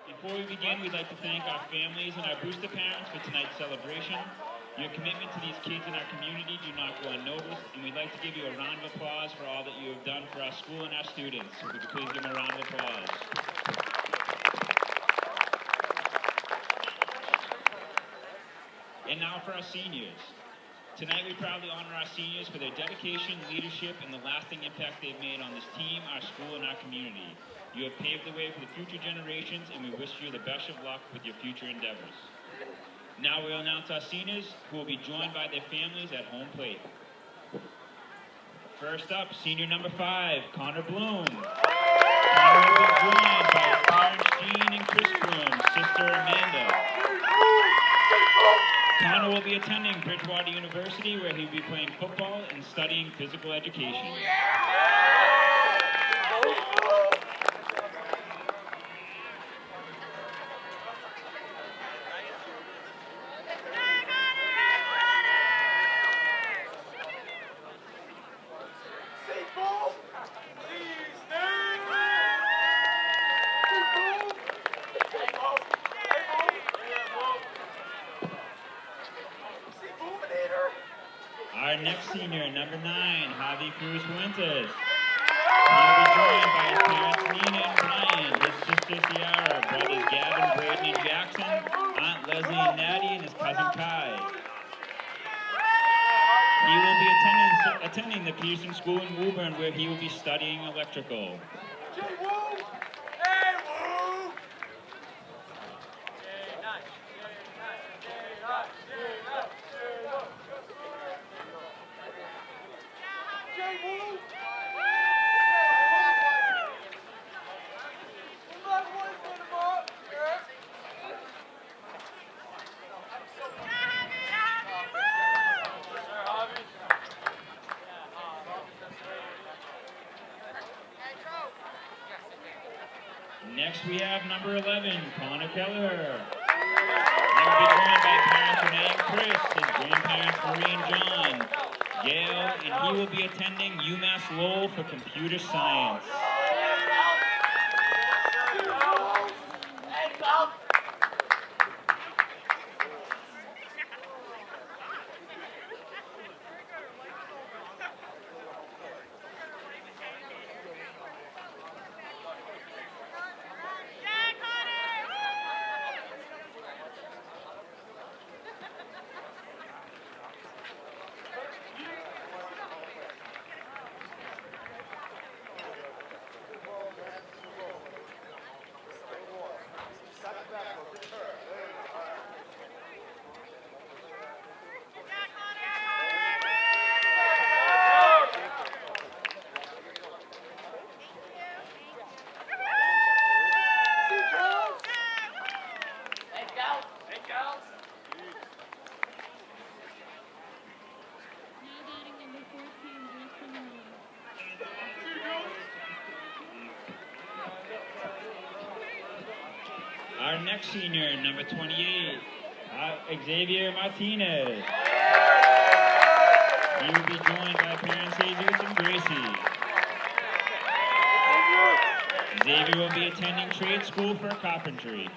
Before we begin, we'd like to thank our families and our booster parents for tonight's celebration. Your commitment to these kids in our community do not go unnoticed, and we'd like to give you a round of applause for all that you have done for our school and our students. So we could please give them a round of applause. And now for our seniors. Tonight we proudly honor our seniors for their dedication, leadership, and the lasting impact they've made on this team, our school, and our community. You have paved the way for the future generations, and we wish you the best of luck with your future endeavors. Now we'll announce our seniors, who will be joined by their families at home plate. First up, senior number 5, Connor Bloom. Connor will be joined by his parents Jean and Chris Bloom, sister Amanda. Connor will be attending Bridgewater University, where he'll be playing football and studying physical education. Our next senior, number 9, Javi Cruz Fuentes. He'll be joined by his parents Nina and Brian, his sister Ciara, brothers Gavin, Braden, and Jackson, Aunt Leslie and Natty, and his cousin Kai. He will be attending the Peterson School in Woburn, where he will be studying electrical. Next we have number 11, Connor Keller. He will be joined by parents Renee and Chris, his grandparents Marie and John, Gail, and he will be attending UMass Lowell for computer science. Our next senior, number 28, Xavier Martinez. He will be joined by parents Jesus and Gracie. Xavier will be attending trade school for carpentry.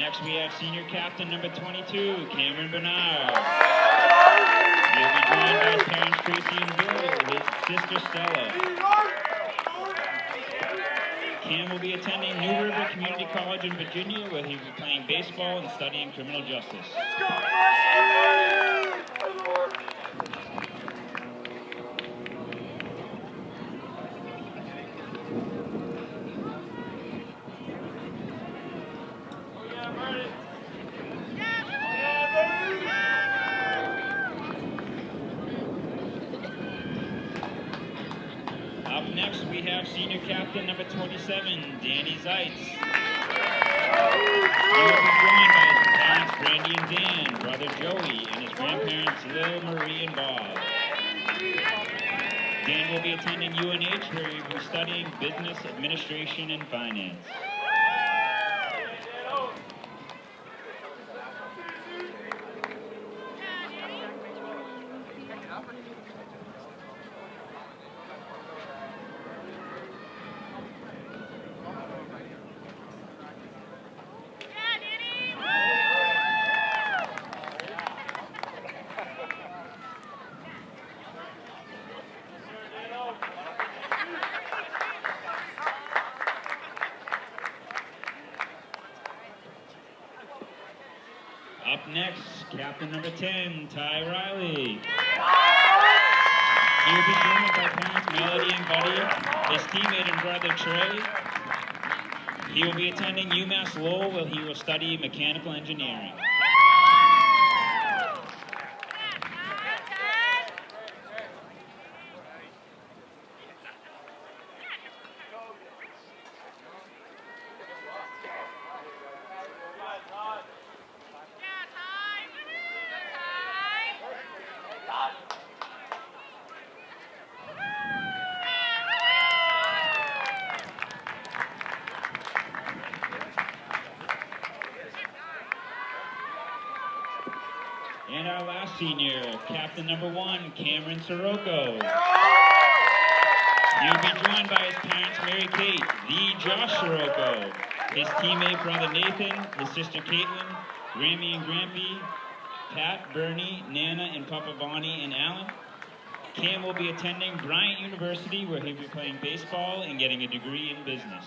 next, we have senior captain number 22, Cameron Bernard. He'll be joined by his parents, Tracy and Bill, and his sister, Stella. Cam will be attending New River Community College in Virginia, where he will be playing baseball and studying criminal justice. Up next, we have senior captain number 27, Danny Zeitz. He will be joined by his parents, Brandy and Dan, brother Joey, and his grandparents, Lil, Marie, and Bob. Dan will be attending UNH, where he will be studying business, administration, and finance. Up next, captain number 10, Ty Riley. He will be joined by parents Melody and Buddy, his teammate and brother Trey. He will be attending UMass Lowell, where he will study mechanical engineering. And our last senior, captain number 1, Cameron Sirocco. He will be joined by his parents, Mary Kate, the Josh Sirocco, his teammate, brother Nathan, his sister Caitlin, Grammy and Grampy, Pat, Bernie, Nana, and Papa Bonnie and Alan. Cam will be attending Bryant University, where he'll be playing baseball and getting a degree in business.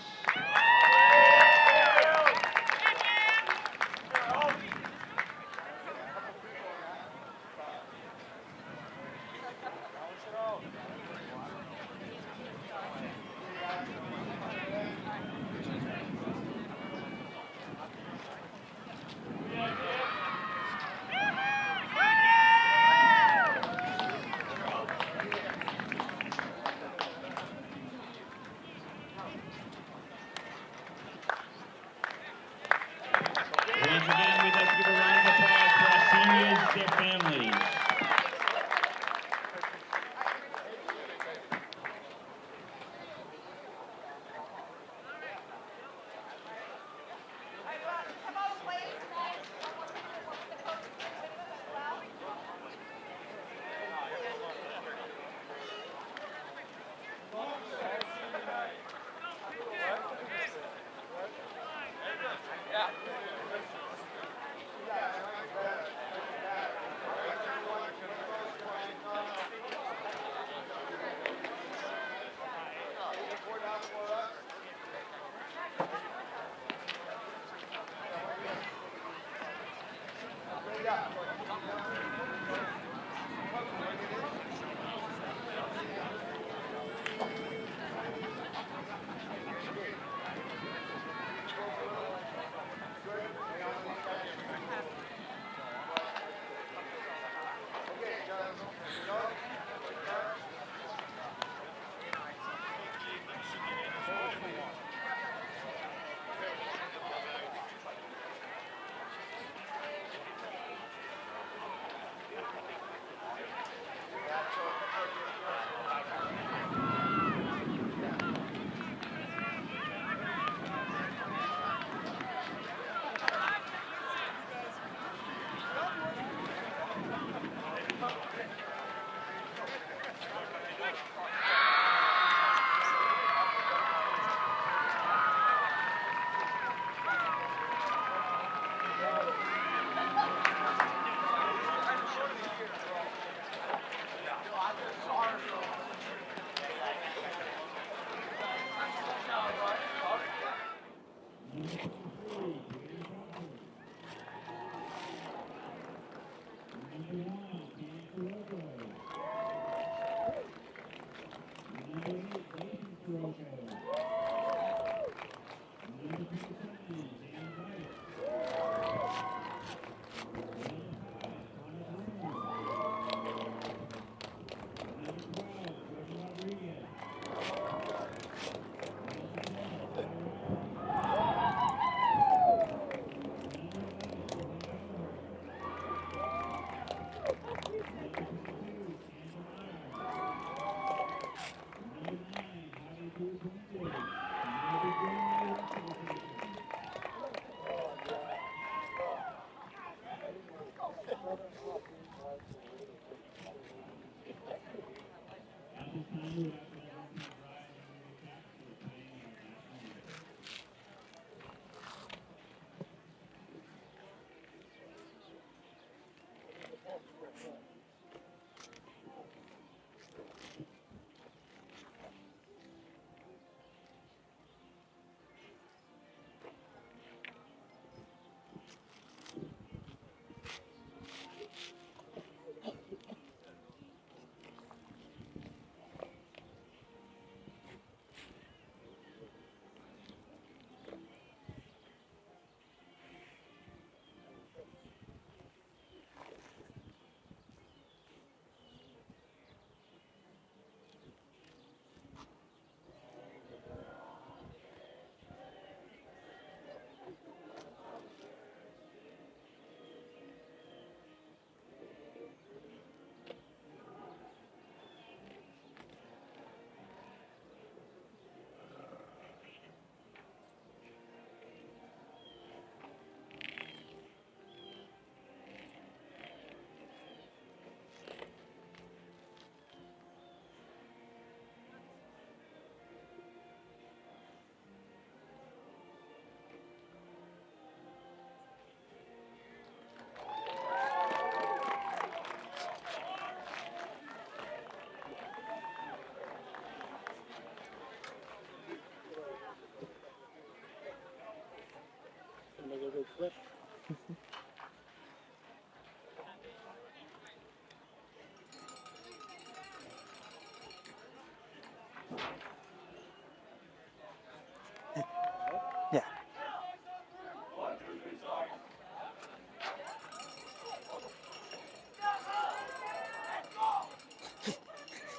Yeah.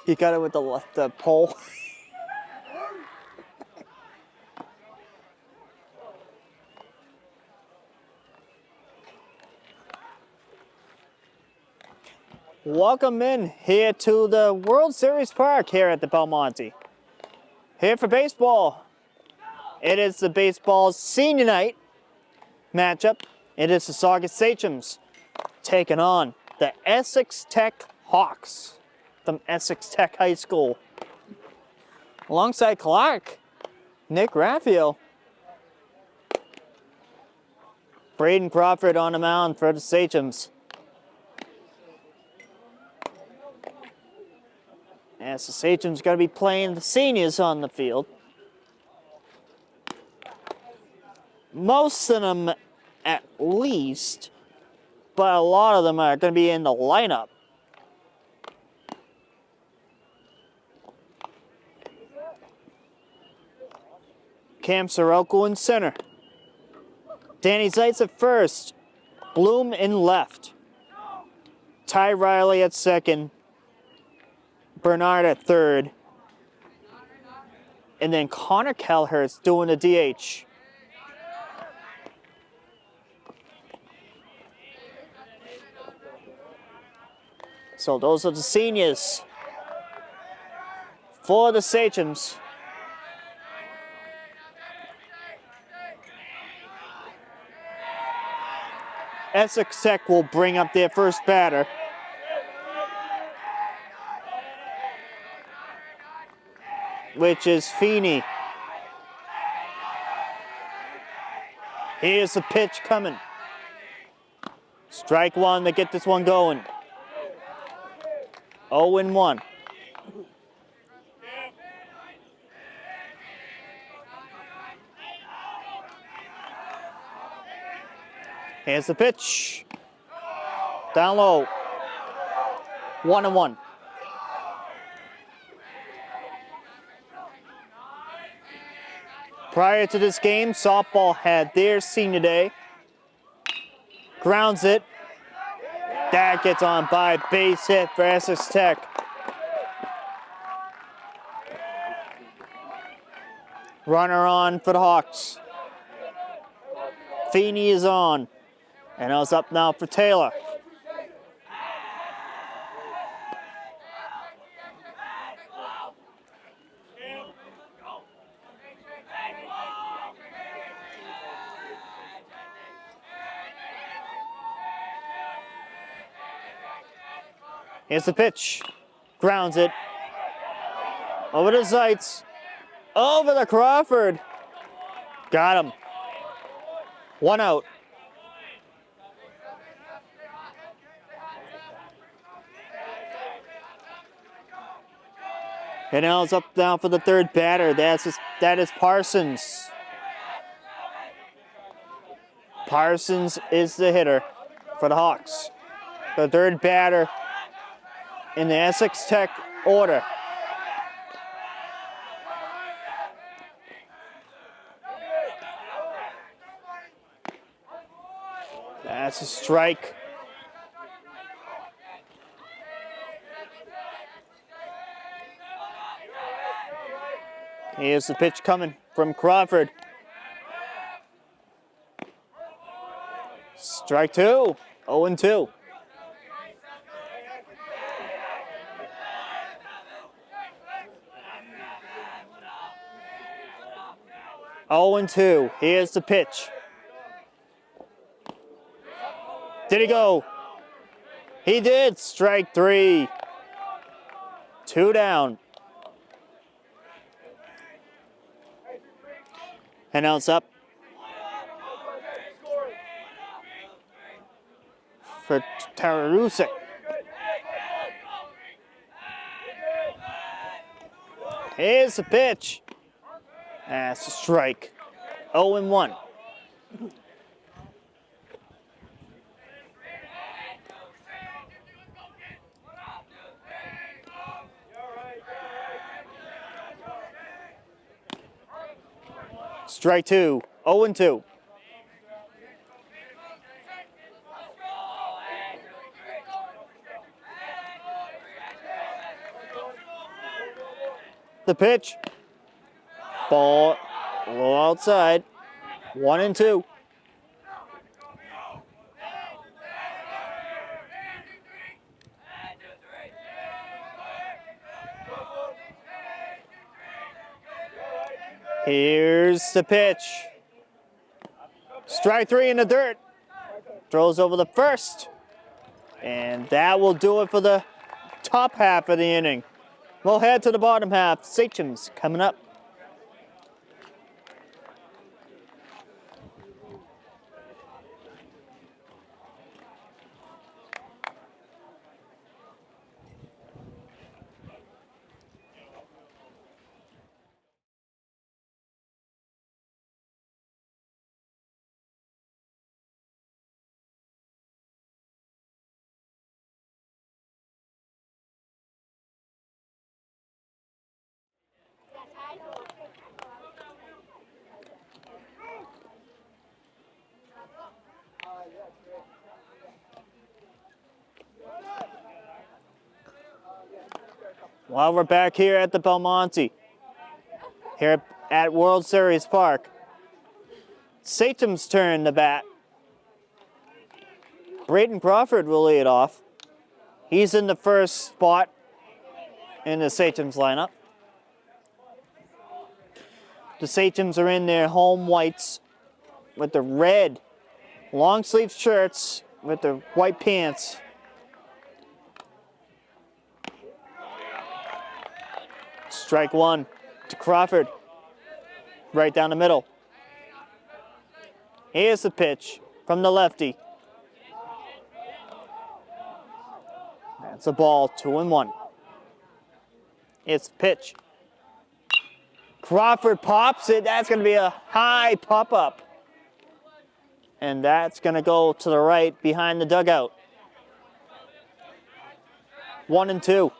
He got it with the pole. Welcome in here to the World Series Park here at the Belmonte. Here for baseball. It is the baseball senior night matchup. It is the Saugus Sachems taking on the Essex Tech Hawks from Essex Tech High School. Alongside Clark, Nick Graffeo. Braden Crawford on the mound for the Sachems. As the Sachems going to be playing the seniors on the field. Most of them at least, but a lot of them are going to be in the lineup. Cam Soroko in center. Danny Zeitz at first. Bloom in left. Ty Riley at second. Bernard at third. And then Connor Kelhurst doing the DH. So those are the seniors for the Sachems. Essex Tech will bring up their first batter. Which is Feeney. Here's the pitch coming. Strike one to get this one going. 0-1. Here's the pitch. Down low. 1-1. Prior to this game, softball had their senior day. Grounds it. That gets on by. Base hit for Essex Tech. Runner on for the Hawks. Feeney is on. And it's up now for Taylor. Here's the pitch. Grounds it. Over to Zeitz. Over to Crawford. Got him. 1 out. And now it's up now for the third batter. That is Parsons. Parsons is the hitter for the Hawks. The third batter in the Essex Tech order. That's a strike. Here's the pitch coming from Crawford. Strike 2, 0-2. Oh and 2. Here's the pitch. Did he go? He did. Strike 3. 2 down. And now it's up for Tararusik. Here's the pitch. That's a strike. 0-1. Strike 2. 0-2. The pitch. Ball low outside. 1-2. Here's the pitch. Strike 3 in the dirt. Throws over the first. And that will do it for the top half of the inning. We'll head to the bottom half. Sachems coming up. Well, we're back here at the Belmonte, here at World Series Park. Sachems' turn to bat. Braden Crawford will lead off. He's in the first spot in the Sachems lineup. The Sachems are in their home whites with the red long sleeve shirts with the white pants. Strike 1 to Crawford, right down the middle. Here's the pitch from the lefty. That's a ball, 2-1. It's the pitch. Crawford pops it. That's going to be a high pop-up. And that's going to go to the right behind the dugout. 1-2.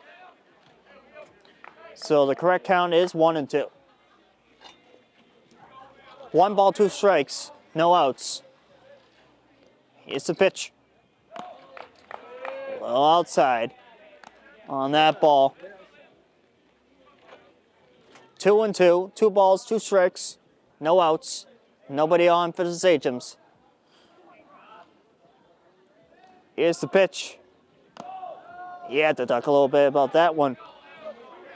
So the correct count is 1-2. 1 ball, 2 strikes, no outs. Here's the pitch. A little outside on that ball. 2-2, 2 balls, 2 strikes, no outs. Nobody on for the Sachems. Here's the pitch. You had to talk a little bit about that one.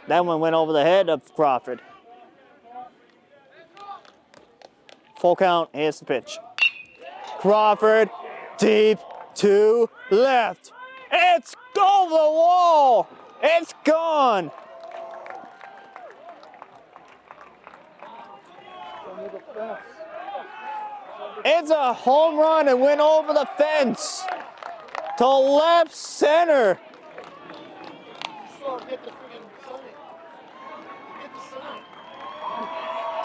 That one went over the head of Crawford. Full count, here's the pitch. Crawford, deep to left. It's over the wall. It's gone. It's a home run and went over the fence to left center.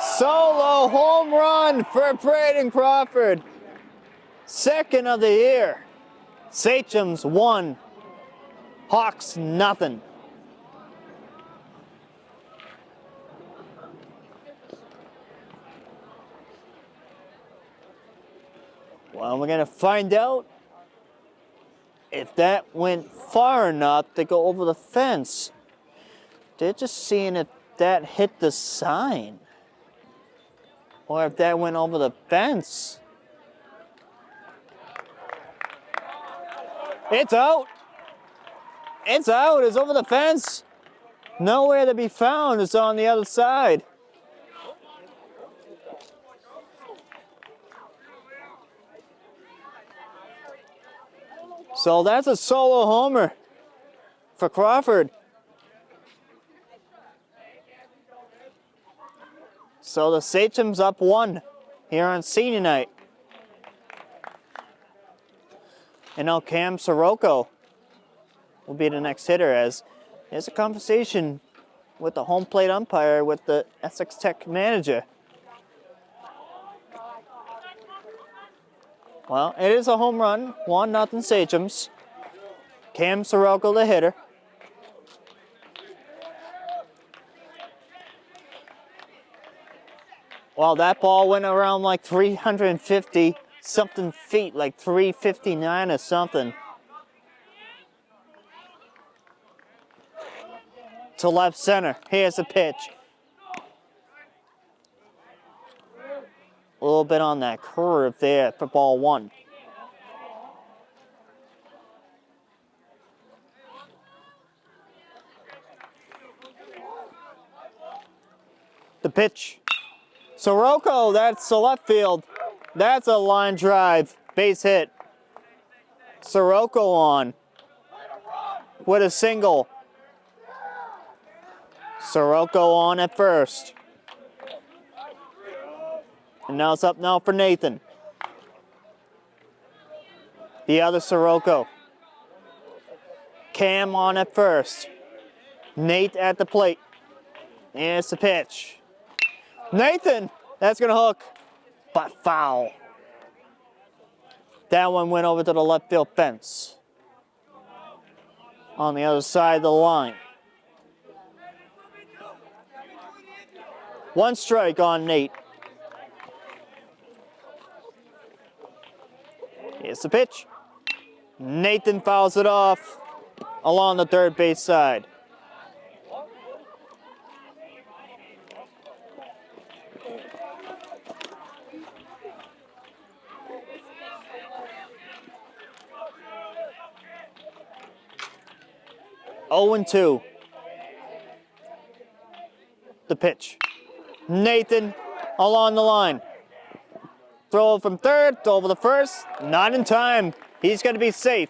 Solo home run for Braden Crawford. Second of the year. Sachems 1, Hawks nothing. Well, we're going to find out if that went far enough to go over the fence. They're just seeing if that hit the sign or if that went over the fence. It's out. It's out. It's over the fence. Nowhere to be found. It's on the other side. So that's a solo homer for Crawford. So the Sachems up 1 here on senior night. And now Cam Sirocco will be the next hitter, as there's a conversation with the home plate umpire with the Essex Tech manager. Well, it is a home run, 1-0 Sachems. Cam Sirocco the hitter. Well, that ball went around like 350 something feet, like 359 or something. To left center. Here's the pitch. A little bit on that curve there for ball 1. The pitch. Sirocco, that's the left field. That's a line drive. Base hit. Sirocco on with a single. Sirocco on at first. And now it's up now for Nathan. The other Sirocco. Cam on at first. Nate at the plate. Here's the pitch. Nathan, that's gonna hook, but foul. That one went over to the left field fence. On the other side of the line. 1 strike on Nate. Here's the pitch. Nathan fouls it off along the third base side. Oh and 2. The pitch. Nathan along the line. Throw from third over the first. Not in time. He's going to be safe.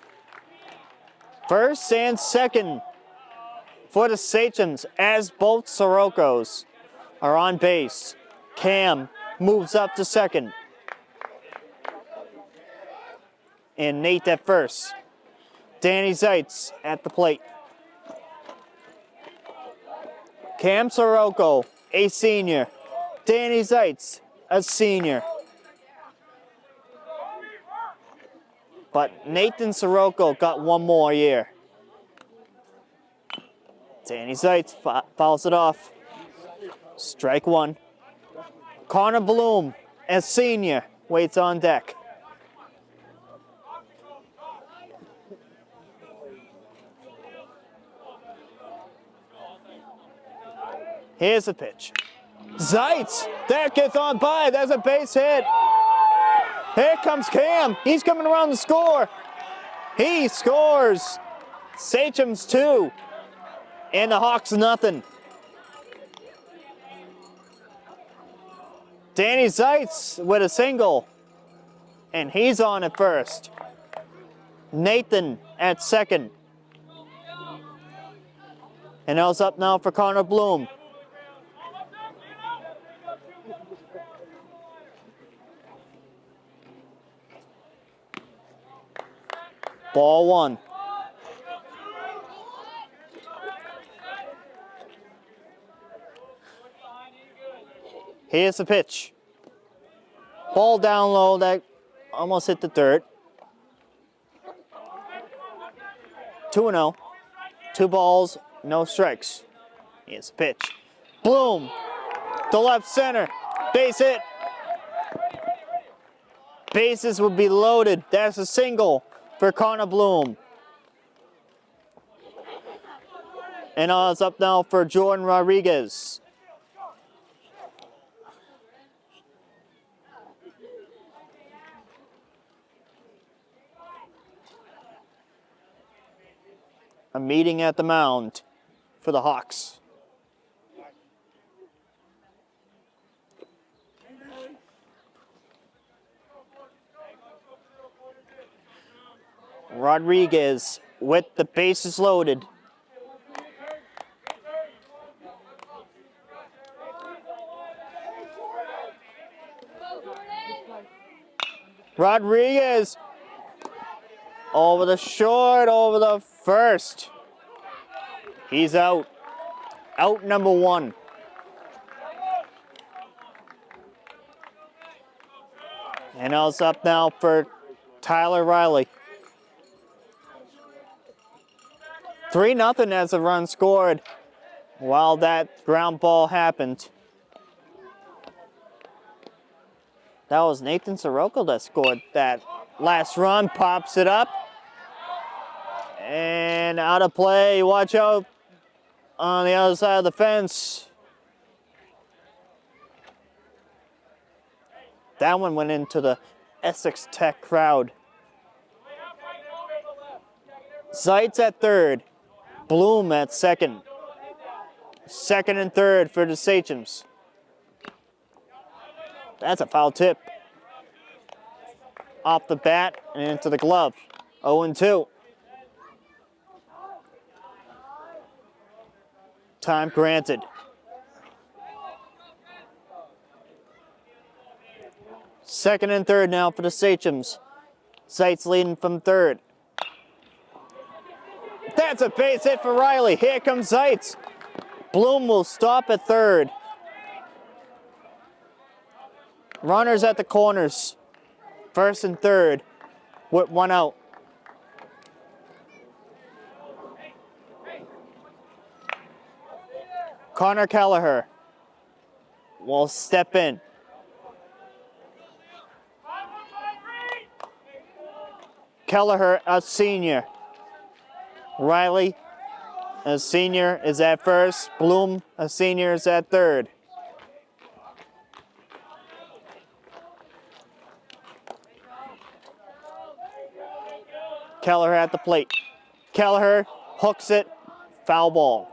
First and second for the Sachems, as both Siroccos are on base. Cam moves up to second. And Nate at first. Danny Zeitz at the plate. Cam Sirocco, a senior. Danny Zeitz, a senior. But Nathan Sirocco got 1 more year. Danny Zeitz fouls it off. Strike 1. Connor Bloom, a senior, waits on deck. Here's the pitch. Zeitz, that gets on by. That's a base hit. Here comes Cam. He's coming around to score. He scores. Sachems 2. And the Hawks nothing. Danny Zeitz with a single. And he's on at first. Nathan at second. And L's up now for Connor Bloom. Ball one. Here's the pitch. Ball down low that almost hit the dirt. 2-0. 2 balls, no strikes. Here's the pitch. Bloom to left center. Base hit. Bases would be loaded. That's a single for Connor Bloom. And it's up now for Jordan Rodriguez. A meeting at the mound for the Hawks. Rodriguez with the bases loaded. Rodriguez over the short, over the first. He's out. Out number 1. And it's up now for Tyler Riley. 3-0 as a run scored while that ground ball happened. That was Nathan Sirocco that scored that last run. Pops it up. And out of play. Watch out on the other side of the fence. That one went into the Essex Tech crowd. Zeitz at third. Bloom at second. Second and third for the Sachems. That's a foul tip. Off the bat and into the glove. 0-2. Time granted. Second and third now for the Sachems. Zeitz leading from third. That's a base hit for Riley. Here comes Zeitz. Bloom will stop at third. Runners at the corners. First and third with 1 out. Connor Kelleher will step in. Kelleher, a senior. Riley, a senior, is at first. Bloom, a senior, is at third. Kelleher at the plate. Kelleher hooks it. Foul ball.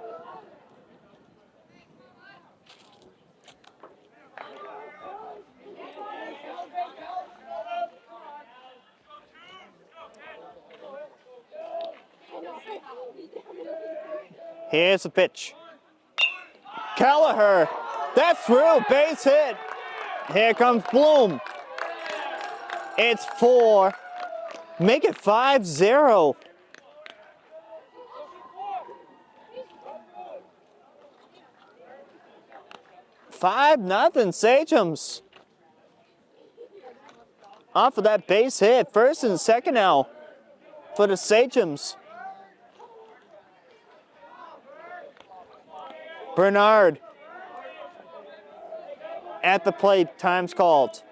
Here's the pitch. Kelleher, that's through, base hit. Here comes Bloom. It's 4. Make it 5-0. Nothing, Sachems. Off of that base hit, first and second now for the Sachems. Bernard at the plate, time's called.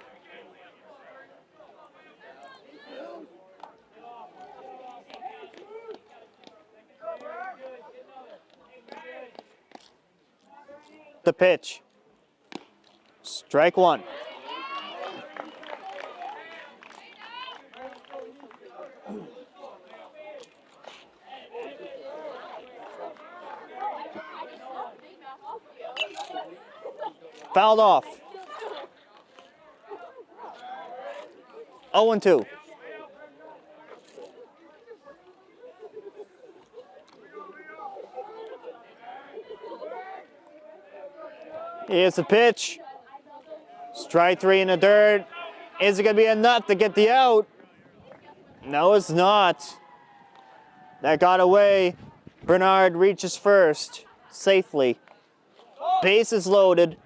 The pitch. Strike 1. Fouled off. 0-2. Here's the pitch. Strike 3 in the dirt. Is it going to be enough to get the out? No, it's not. That got away. Bernard reaches first safely. Bases loaded.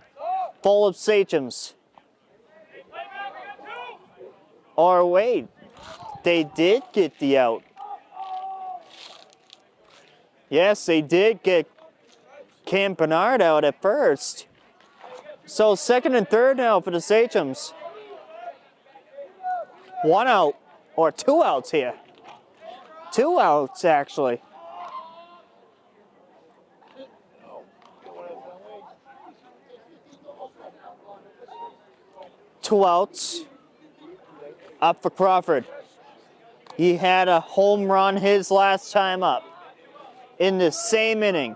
Full of Sachems. Or wait, they did get the out. Yes, they did get Cam Bernard out at first. So second and third now for the Sachems. 1 out, or 2 outs here. 2 outs, actually. Two outs. Up for Crawford. He had a home run his last time up in the same inning.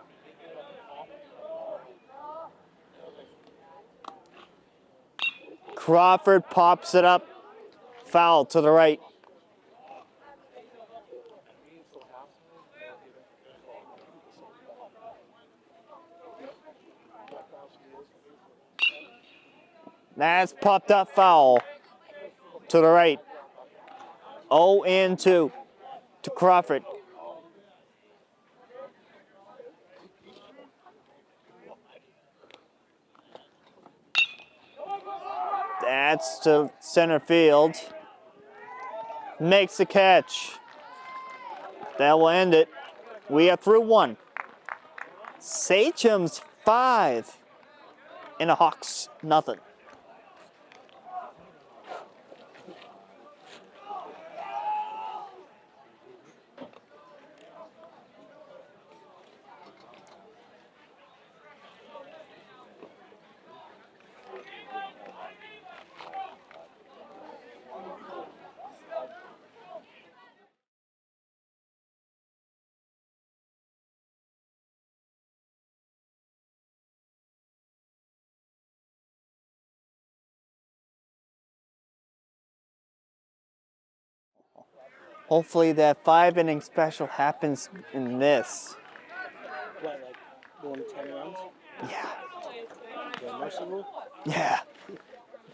Crawford pops it up. Foul to the right. That's popped up foul to the right. 0-2 to Crawford. That's to center field. Makes the catch. That will end it. We are through 1. Sachems 5 and the Hawks nothing. Hopefully that 5-inning special happens in this. What, like going 10 rounds? Yeah. The mercy rule? Yeah.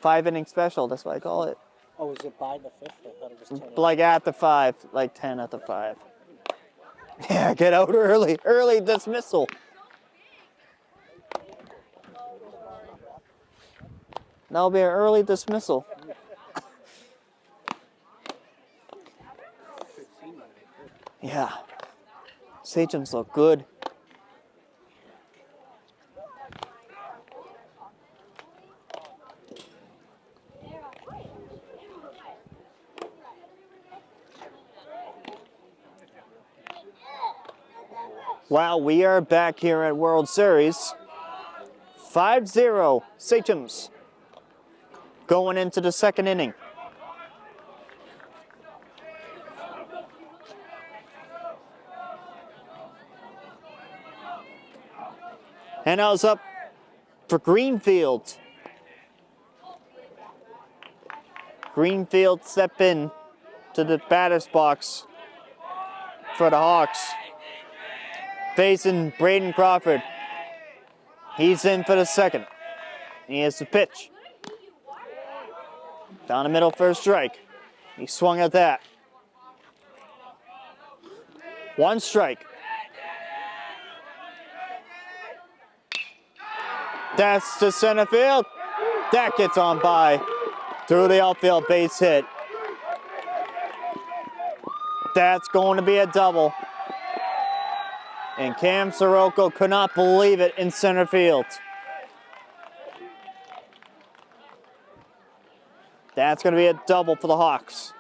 5-inning special, that's what I call it. Oh, is it by the 5th? I thought it was 10. Like at the 5, like 10 at the 5. Yeah, get out early. Early dismissal. That'll be an early dismissal. Yeah. Sachems look good. Wow, we are back here at World Series. 5-0 Sachems going into the second inning. And I was up for Greenfield. Greenfield step in to the batter's box for the Hawks. Facing Braden Crawford. He's in for the second. Here's the pitch. Down the middle for a strike. He swung at that. 1 strike. That's to center field. That gets on by through the outfield, base hit. That's going to be a double. And Cam Sirocco could not believe it in center field. That's going to be a double for the Hawks.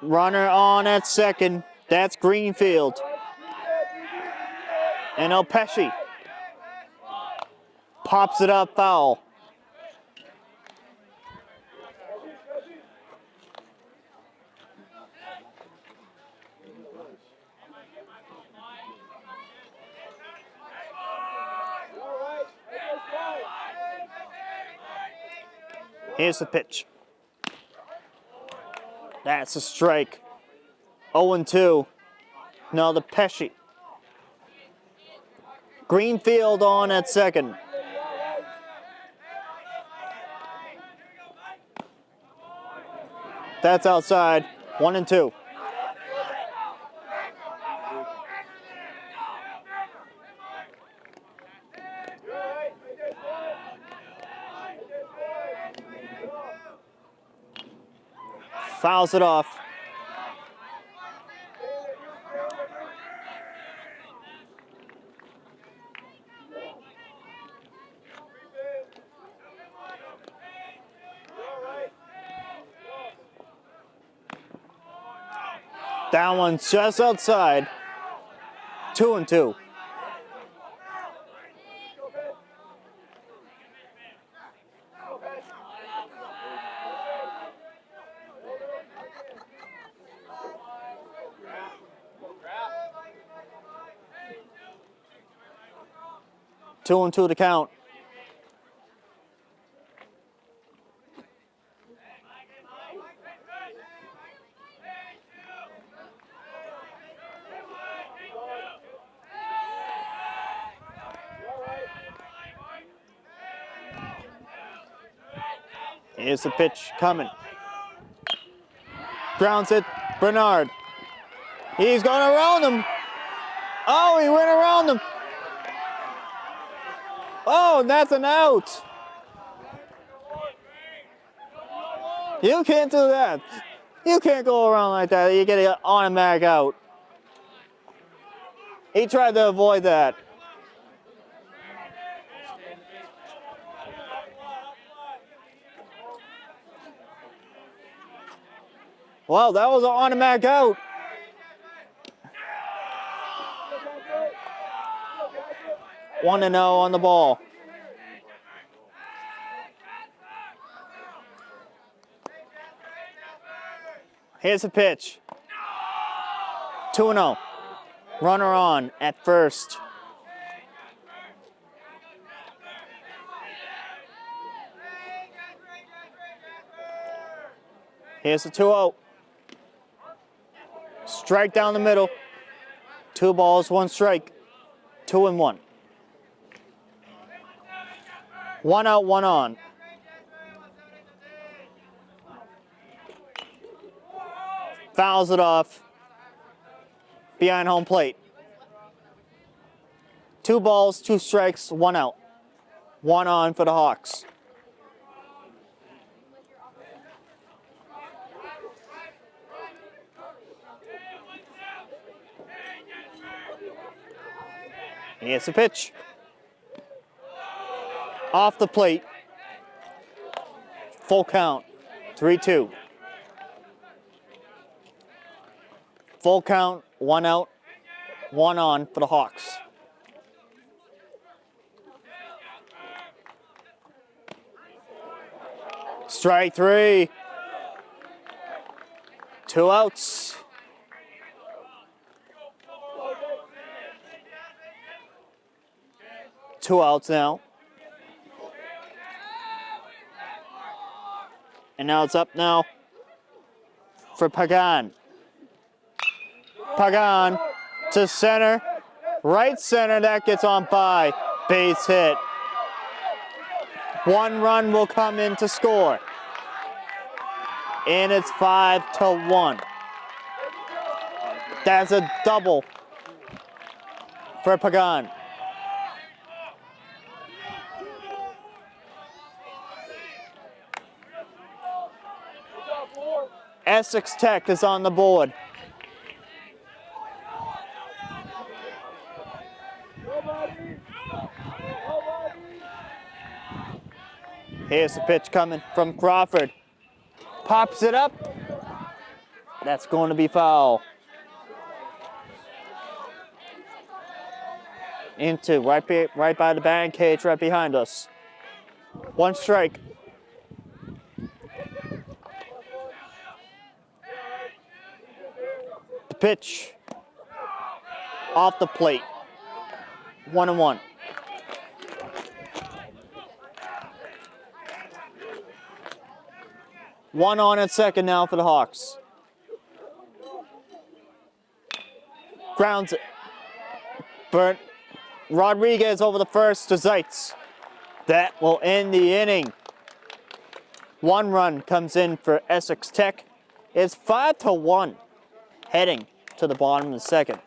Runner on at second. That's Greenfield. And El Pesci pops it up foul. Here's the pitch. That's a strike. 0-2. Now the Pesci. Greenfield on at second. That's outside. 1-2. Fouls it off. That one's just outside. 2-2. Two and two to count. Here's the pitch coming. Grounds it, Bernard. He's going around him. Oh, he went around him. Oh, and that's an out. You can't do that. You can't go around like that. You get an automatic out. He tried to avoid that. Well, that was an automatic out. 1-0 on the ball. Here's the pitch. 2-0. Runner on at first. Here's the 2-0. Strike down the middle. 2 balls, 1 strike. 2-1. 1 out, 1 on. Fouls it off. Behind home plate. 2 balls, 2 strikes, 1 out. 1 on for the Hawks. Here's the pitch. Off the plate. Full count. 3-2. Full count. 1 out. 1 on for the Hawks. Strike 3. 2 outs. Two outs now. And now it's up now for Pagan. Pagan to center. Right center, that gets on by. Base hit. 1 run will come in to score. And it's 5-1. That's a double for Pagan. Essex Tech is on the board. Here's the pitch coming from Crawford. Pops it up. That's going to be foul. Into right by the batting cage, right behind us. 1 strike. The pitch off the plate. 1-1. One on at second now for the Hawks. Grounds it. Burnt. Rodriguez over the first to Zeitz. That will end the inning. 1 run comes in for Essex Tech. It's 5-1, heading to the bottom of the second.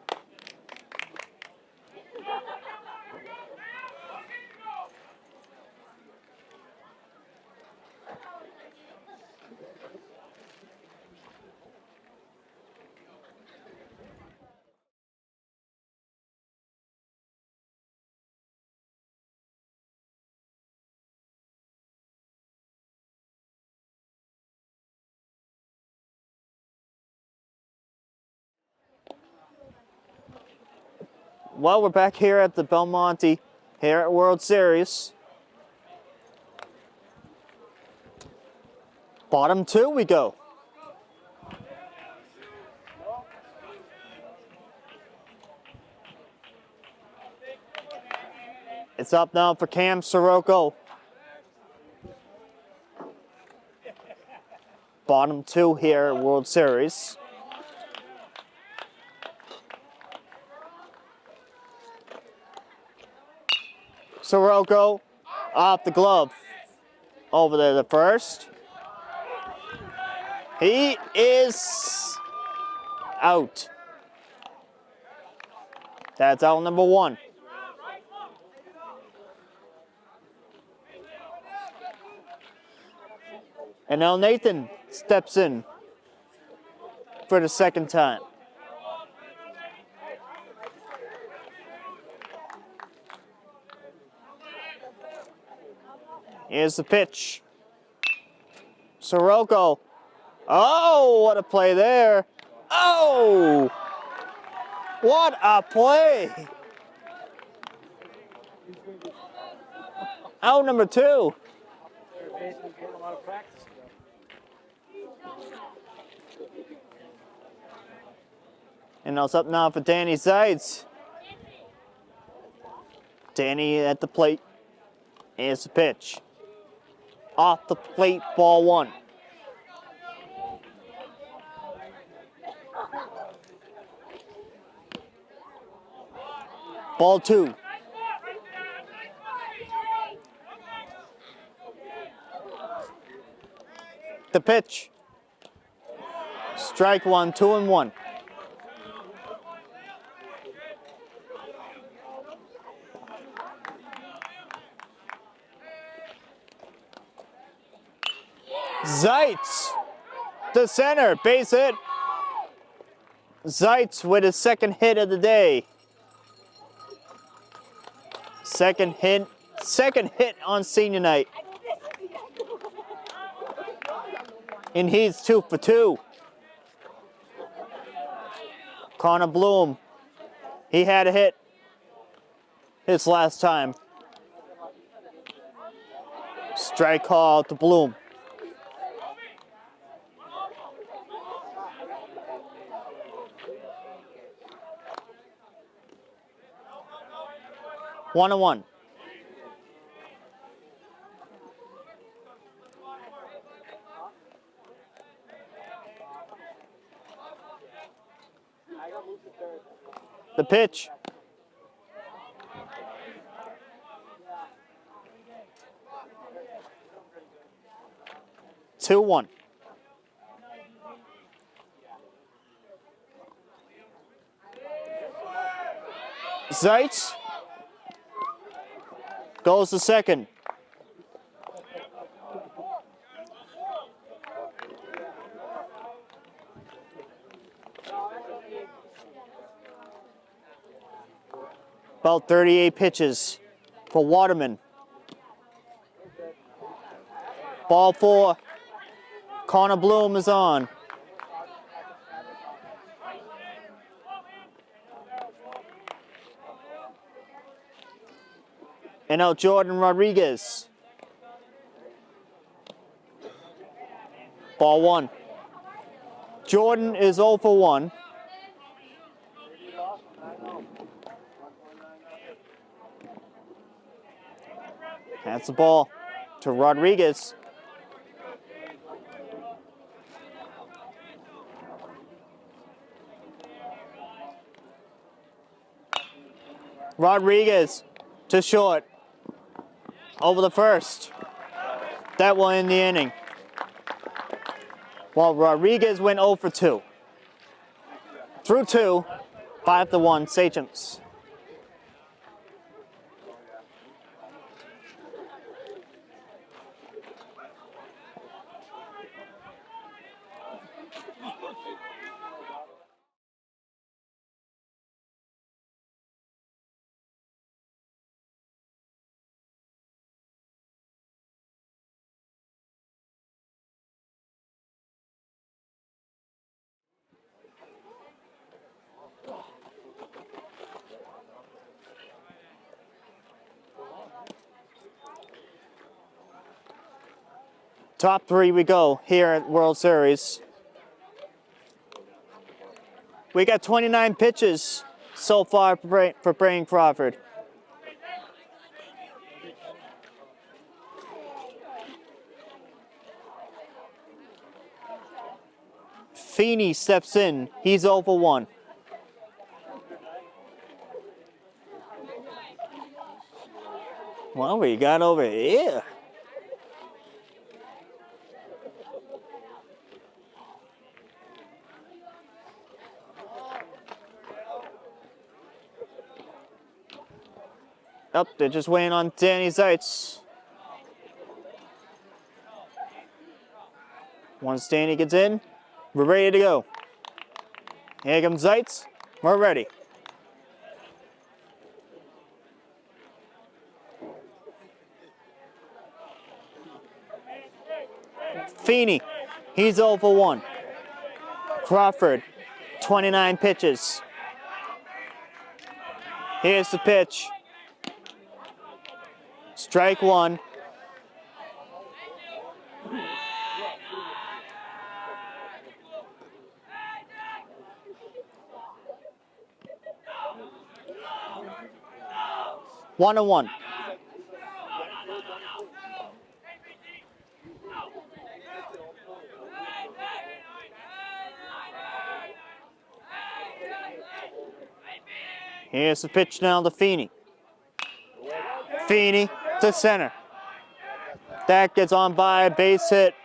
Well, we're back here at the Belmonte, here at World Series. Bottom 2 we go. It's up now for Cam Sirocco. Bottom 2 here at World Series. Sirocco off the glove. Over there the first. He is out. That's out number 1. And now Nathan steps in for the second time. Here's the pitch. Sirocco. Oh, what a play there. Oh, what a play. Out number 2. And it's up now for Danny Zeitz. Danny at the plate. Here's the pitch. Off the plate, ball 1. Ball 2. The pitch. Strike 1, 2-1. Zeitz, the center, base hit. Zeitz with his second hit of the day. Second hit on senior night. And he's 2 for 2. Connor Bloom, he had a hit his last time. Strike call to Bloom. One and 1. The pitch. Two, 1. Zeitz goes to second. About 38 pitches for Waterman. Ball 4. Connor Bloom is on. And out Jordan Rodriguez. Ball 1. Jordan is 0 for 1. That's the ball to Rodriguez. Rodriguez to short. Over the first. That will end the inning. Well, Rodriguez went 0 for 2. Through 2, 5-1, Sachems. Top 3 we go here at World Series. We got 29 pitches so far for Brain Crawford. Feeney steps in. He's 0 for 1. Well, we got over here. Up, they're just waiting on Danny Zeitz. Once Danny gets in, we're ready to go. Here comes Zeitz. We're ready. Feeney, he's 0 for 1. Crawford, 29 pitches. Here's the pitch. Strike 1. One and 1. Here's the pitch now to Feeney. Feeney to center. That gets on by a base hit.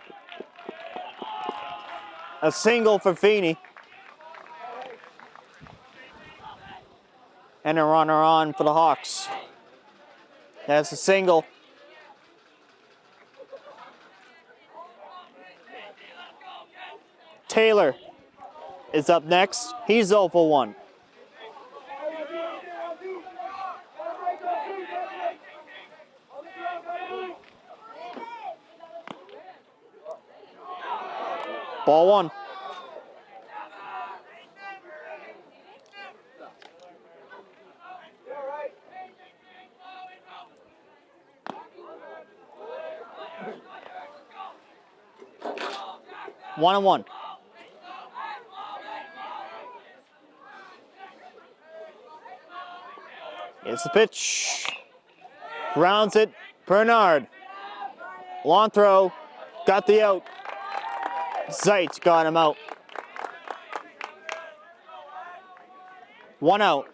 A single for Feeney. And a runner on for the Hawks. That's a single. Taylor is up next. He's 0 for 1. Ball 1. One and 1. It's the pitch. Grounds it. Bernard. Long throw. Got the out. Zeitz got him out. 1 out.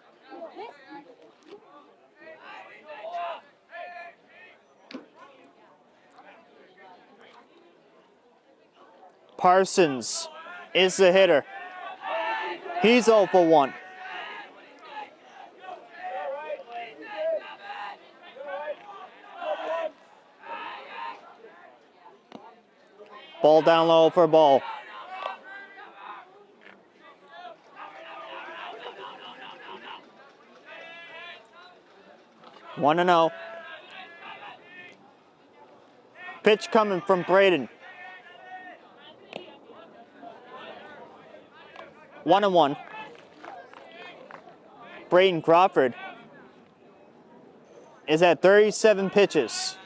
Parsons is the hitter. He's 0 for 1. Ball down low for a ball. One and 0. Pitch coming from Braden. 1 and 1. Braden Crawford is at 37 pitches.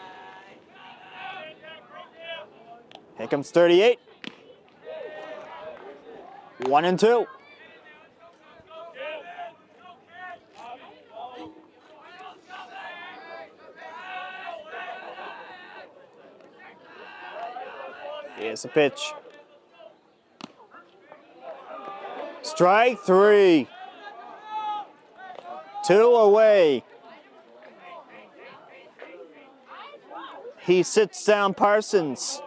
Here comes 38. 1 and 2. Here's the pitch. Strike 3. 2 away. He sits down Parsons.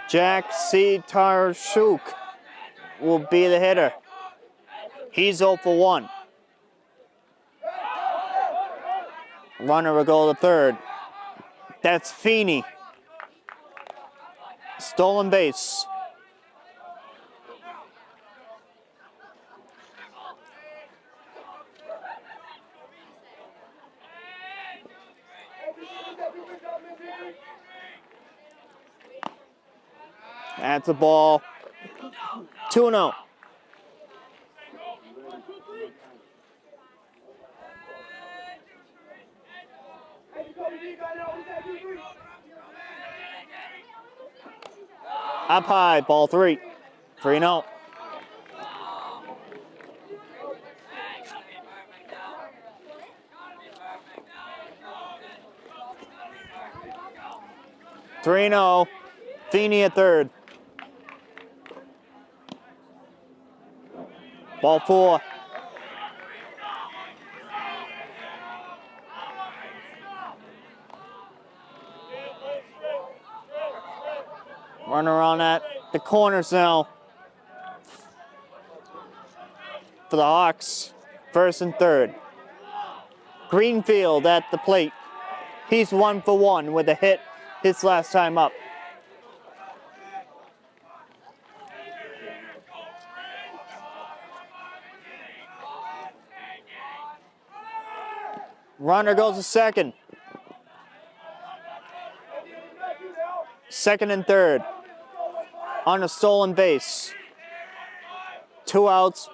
Jack C. Tarshuk will be the hitter. He's 0 for 1. Runner will go to third. That's Feeney. Stolen base. That's a ball. 2-0. Up high, ball 3. 3-0. Feeney at third. Ball 4. Runner on at the corners now for the Hawks. First and third. Greenfield at the plate. He's 1 for 1 with a hit his last time up. Runner goes to second. Second and third. On a stolen base. 2 outs.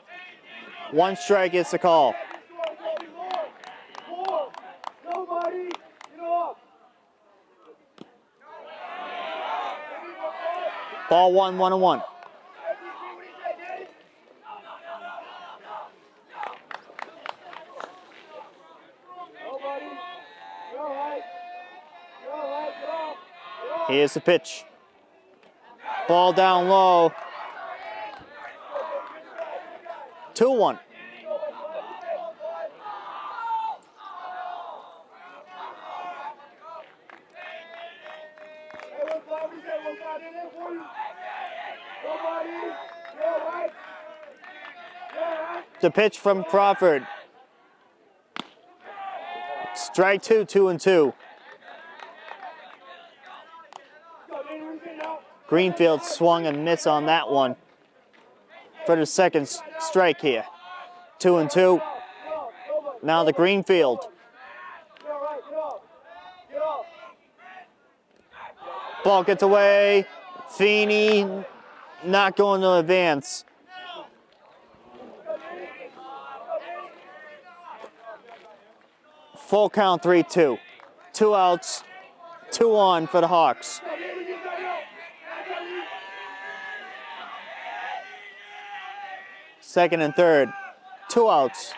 1 strike is the call. Ball 1, 1-1. Here's the pitch. Ball down low. 2-1. The pitch from Crawford. Strike 2, 2-2. Greenfield swung and missed on that one for the second strike here. 2-2. Now the Greenfield. Ball gets away. Feeney not going to advance. Full count 3-2. 2 outs, 2 on for the Hawks. Second and third, 2 outs.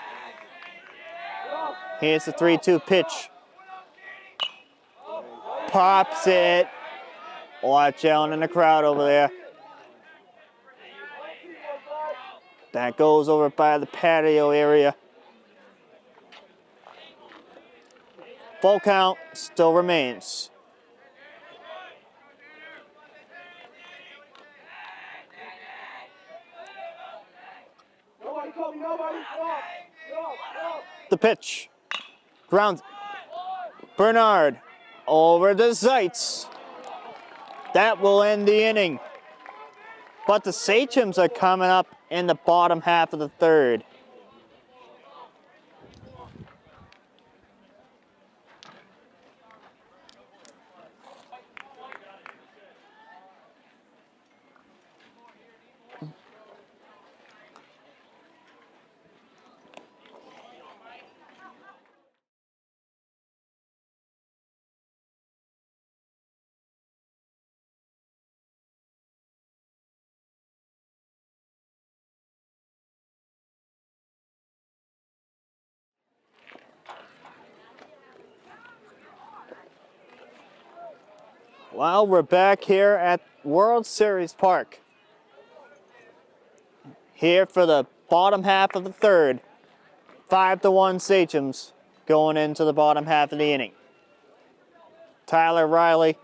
Here's the 3-2 pitch. Pops it. Watch out in the crowd over there. That goes over by the patio area. Full count still remains. The pitch. Ground. Bernard over the Zeitz. That will end the inning. But the Sachems are coming up in the bottom half of the third. Well, we're back here at World Series Park. here for the bottom half of the third. 5-1 Sachems going into the bottom half of the inning. Tyler Riley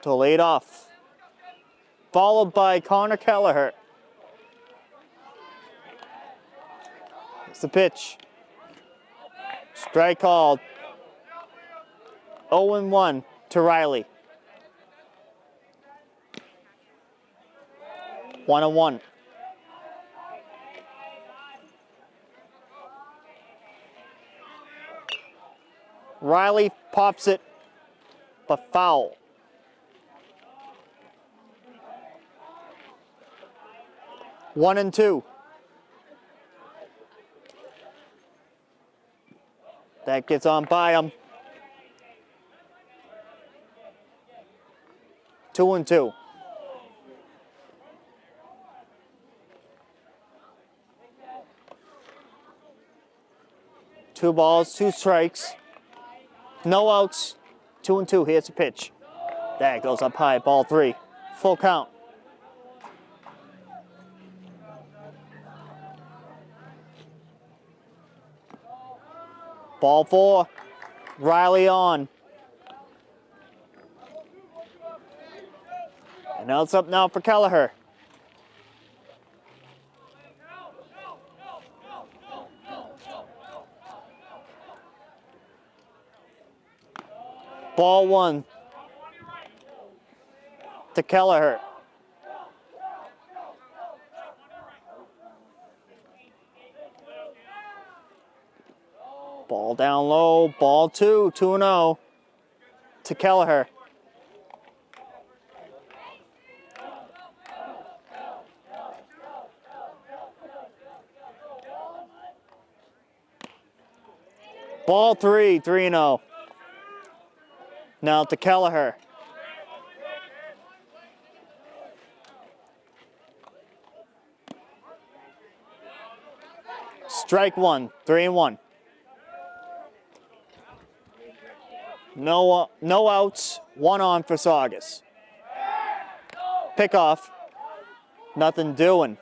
to lead off, followed by Connor Kelleher. It's the pitch. Strike called. 0-1 to Riley. 1-1. Riley pops it, but foul. One and two. That gets on by him. 2-2. Two balls, two strikes. No outs. 2-2. Here's a pitch. That goes up high. Ball three. Full count. Ball four. Riley on. And now it's up now for Kelleher. Ball one to Kelleher. Ball down low, ball two, 2-0 to Kelleher. Ball three, 3-0. Now to Kelleher. Strike one, 3-1. No outs, one on for Saugus. Pickoff, nothing doing.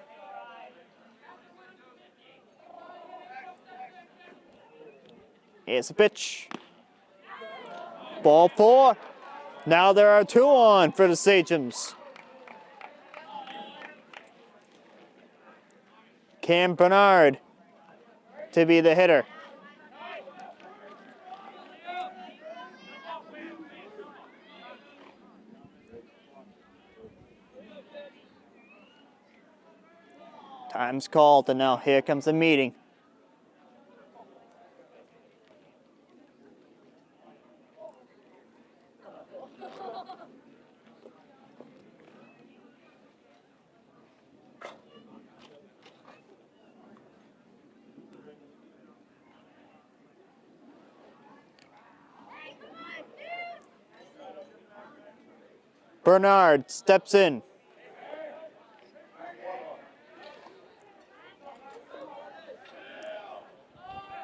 Here's a pitch. Ball four. Now there are two on for the Sachems. Cam Bernard to be the hitter. Time's called, and now here comes the meeting. Bernard steps in.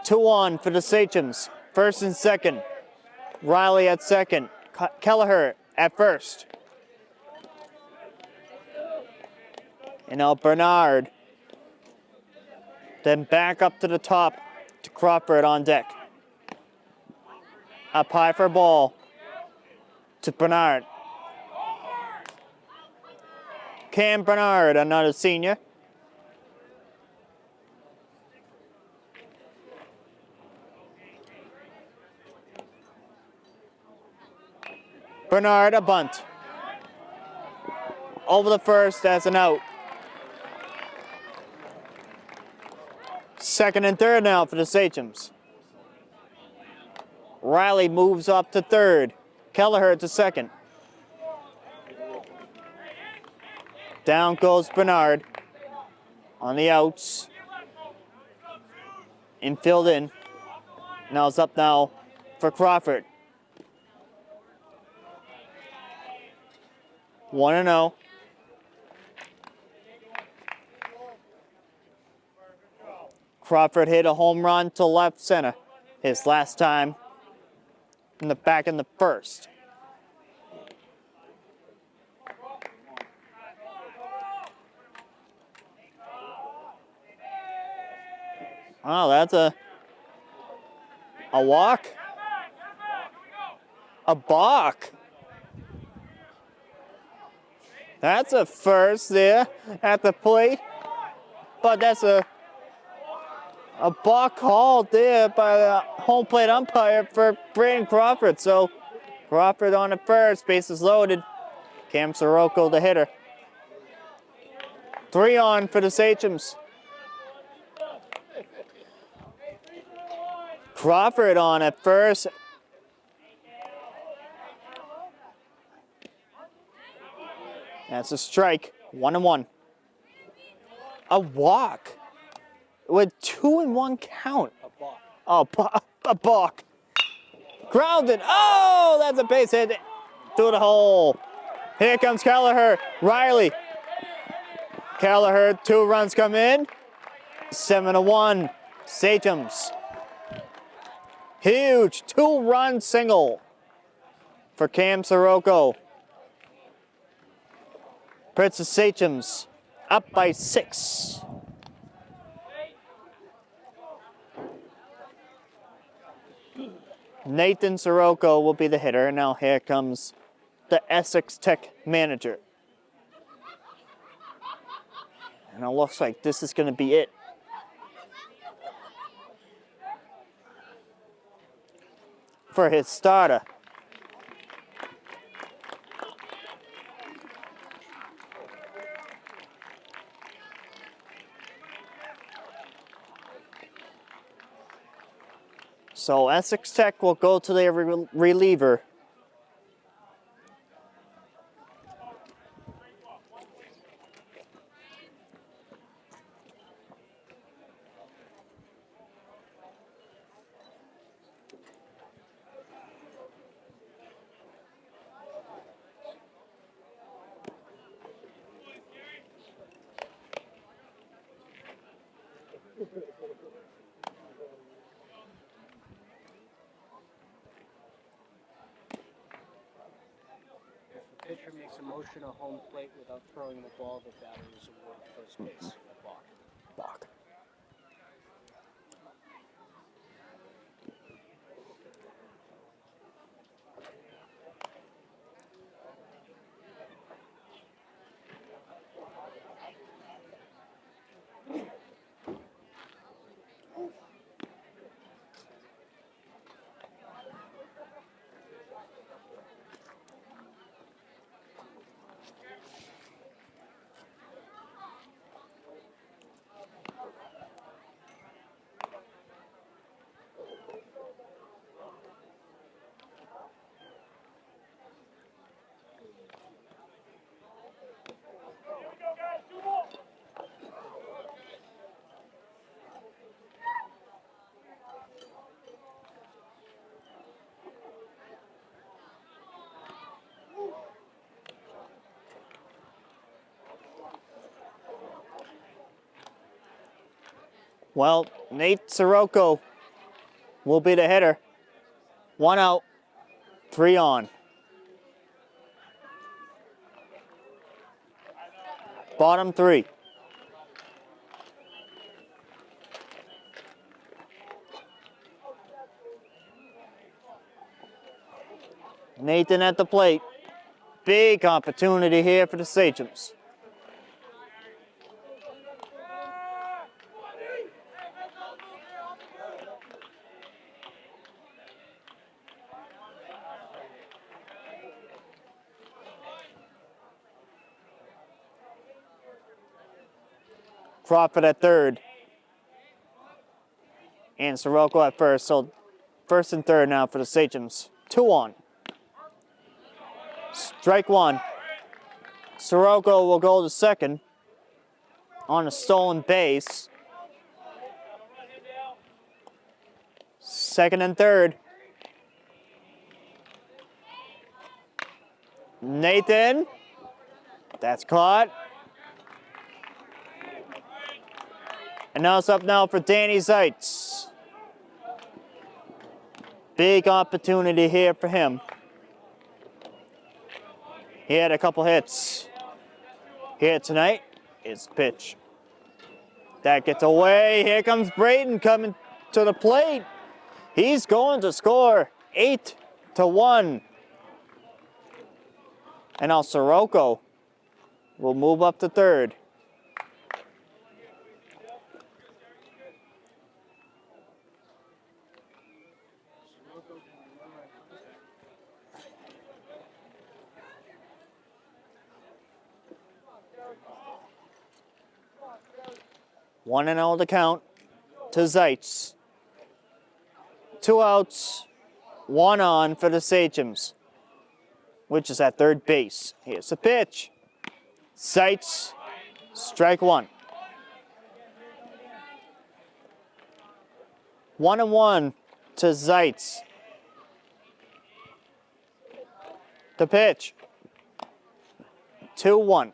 Two on for the Sachems. First and second. Riley at second. Kelleher at first. And now Bernard. Then back up to the top to Crawford on deck. Up high for a ball to Bernard. Cam Bernard, another senior. Bernard, a bunt. Over the first as an out. Second and third now for the Sachems. Riley moves up to third. Kelleher to second. Down goes Bernard on the outs. Infield in. Now it's up now for Crawford. 1-0. Crawford hit a home run to left center his last time in the back in the first. Oh, that's a walk. A balk. That's a first there at the plate. But that's a balk called there by the home plate umpire for Brandon Crawford. So Crawford on the first, bases loaded. Cam Sirocco, the hitter. 3 on for the Sachems. Crawford on at first. That's a strike. 1-1. A walk with 2-1 count. A balk. Oh, a balk. Grounded. Oh, that's a base hit through the hole. Here comes Kelleher. Riley. Kelleher, 2 runs come in. 7-1. Sachems. Huge 2-run single for Cam Sirocco. Puts the Sachems up by 6. Nathan Sirocco will be the hitter. And now here comes the Essex Tech manager. And it looks like this is going to be it. For his starter. So Essex Tech will go to their reliever. If the pitcher makes a motion at home plate without throwing the ball, the batter is awarded first base. A balk. Balk. Well, Nate Sirocco will be the hitter. 1 out, 3 on. Bottom 3. Nathan at the plate. Big opportunity here for the Sachems. Crawford at third. And Sirocco at first. So first and third now for the Sachems. 2 on. Strike 1. Sirocco will go to second on a stolen base. Second and third. Nathan. That's caught. And now it's up now for Danny Zeitz. Big opportunity here for him. He had a couple hits. Here tonight is pitch. That gets away. Here comes Brayton coming to the plate. He's going to score 8-1. And now Sirocco will move up to third. One and all to count to Zeitz. 2 outs, 1 on for the Sachems, which is at third base. Here's the pitch. Zeitz, strike 1. 1-1 to Zeitz. The pitch. 2-1.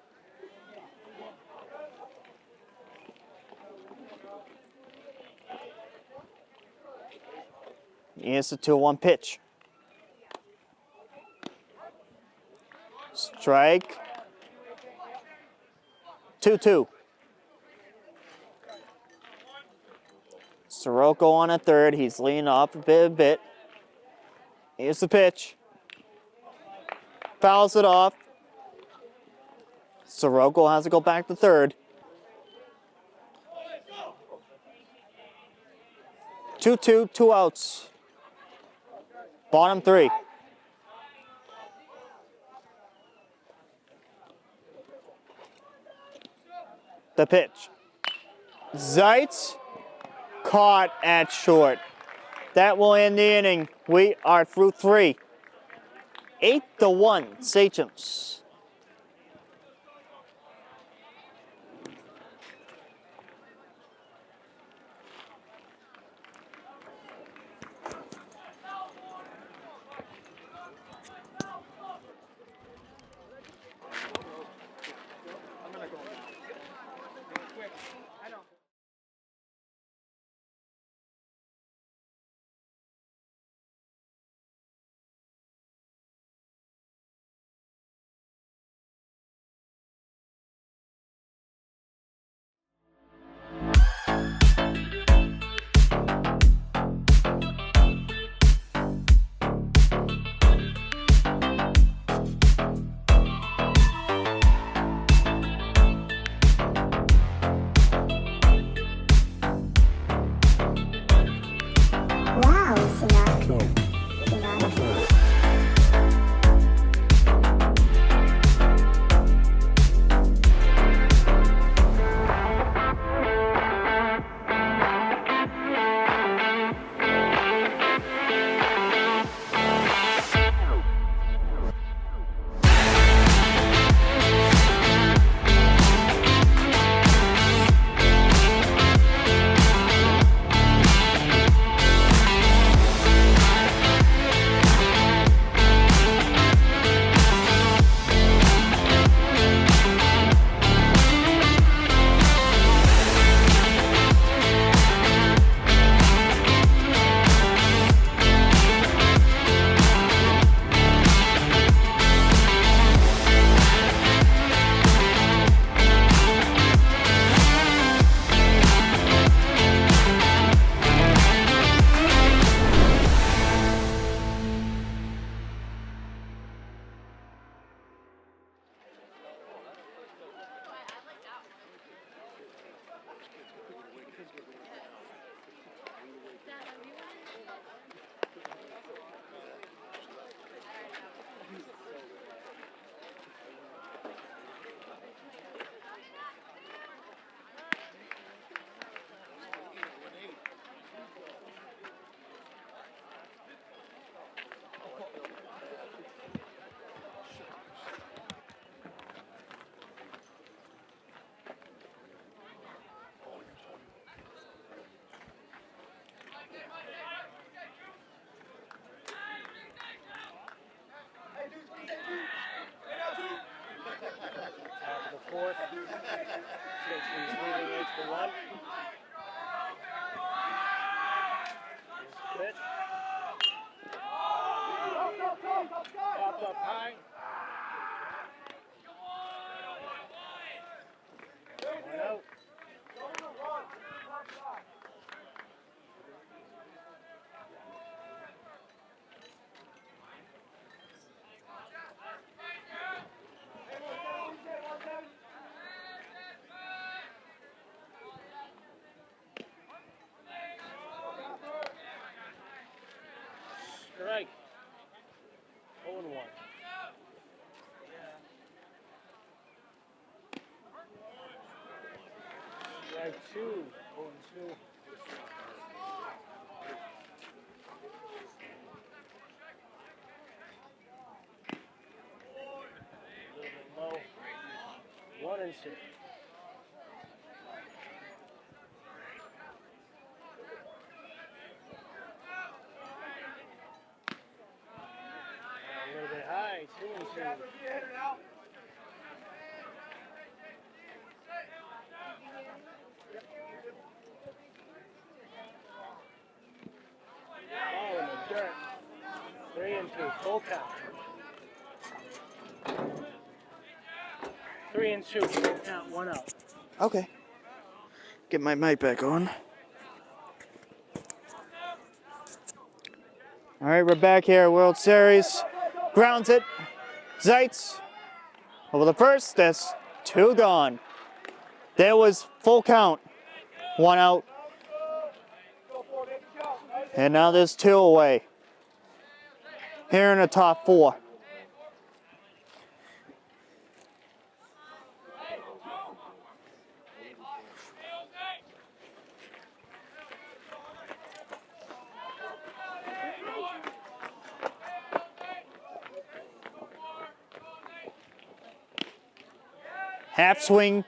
Here's the 2-1 pitch. Strike. 2-2. Sirocco on at third. He's leaning off a bit. Here's the pitch. Fouls it off. Sirocco has to go back to third. 2-2, 2 outs. Bottom 3. The pitch. Zeitz caught at short. That will end the inning. We are through 3. 8-1, Sachems. Fourth. He's leading 8-1. Pitch. Popped up high. 1 out. strike two. 0-2. A little bit low. 1-2. A little bit high. 2-2. Ball in the dirt. 3-2. Full count. 3-2. Full count. 1 out. Okay. Get my mic back on. All right, we're back here, World Series. Grounds it. Zeitz over the first. That's 2 gone. There was full count. 1 out. And now there's 2 away. Here in the top 4. Half swing,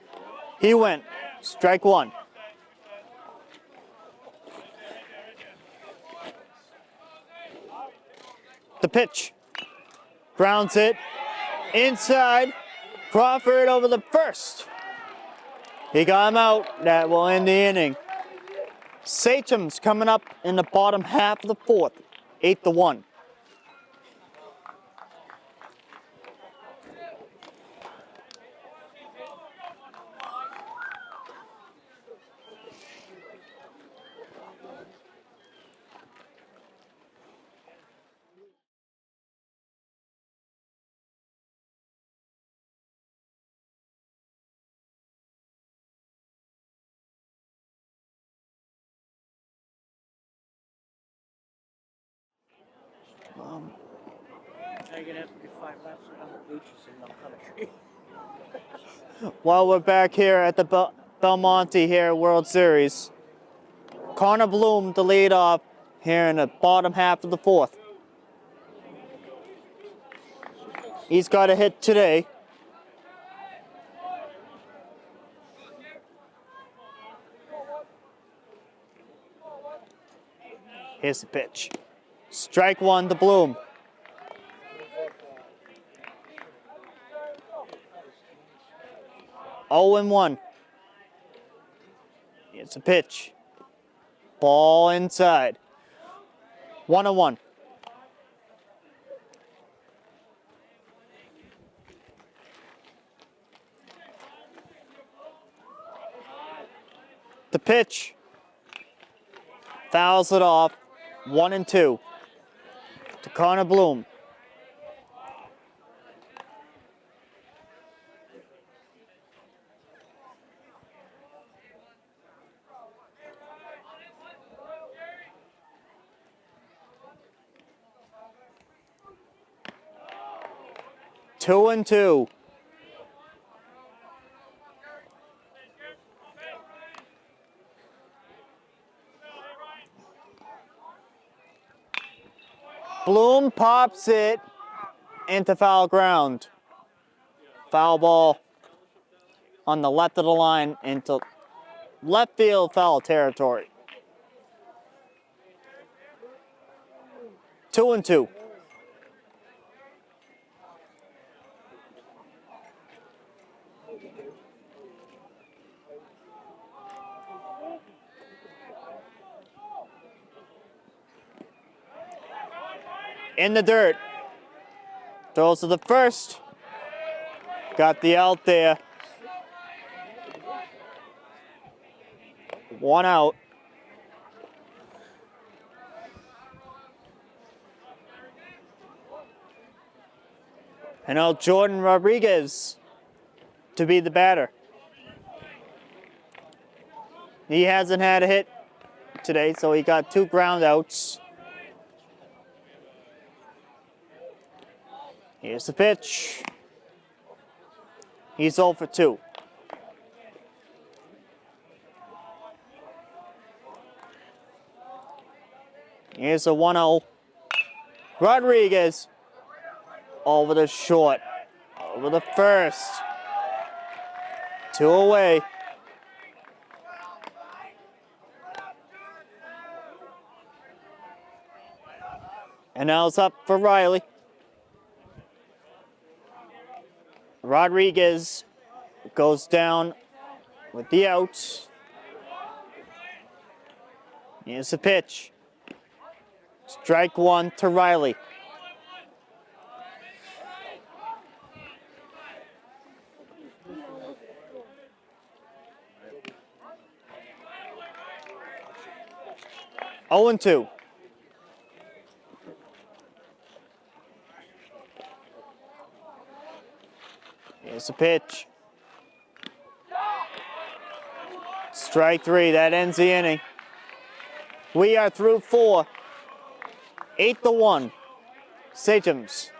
he went. Strike 1. The pitch. Grounds it. Inside. Crawford over the first. He got him out. That will end the inning. Sachems coming up in the bottom half of the 4th. 8-1. You're gonna have to do 5 laps around the bleachers in Montgomery. While we're back here at the Belmonte here World Series, Connor Bloom the lead off here in the bottom half of the 4th. He's got a hit today. Here's the pitch. Strike 1 to Bloom. Oh and 1. It's a pitch. Ball inside. 1-1. The pitch. Fouls it off. 1-2 to Connor Bloom. Two and 2. Bloom pops it into foul ground. Foul ball on the left of the line into left field foul territory. 2-2. In the dirt. Throws to the first. Got the out there. 1 out. And now Jordan Rodriguez to be the batter. He hasn't had a hit today, so he got 2 ground outs. Here's the pitch. He's 0 for 2. Here's a 1-0. Rodriguez over the short, over the first. 2 away. And now it's up for Riley. Rodriguez goes down with the out. Here's the pitch. Strike 1 to Riley. Oh and 2. Here's the pitch. Strike 3. That ends the inning. We are through 4. 8-1. Sachems.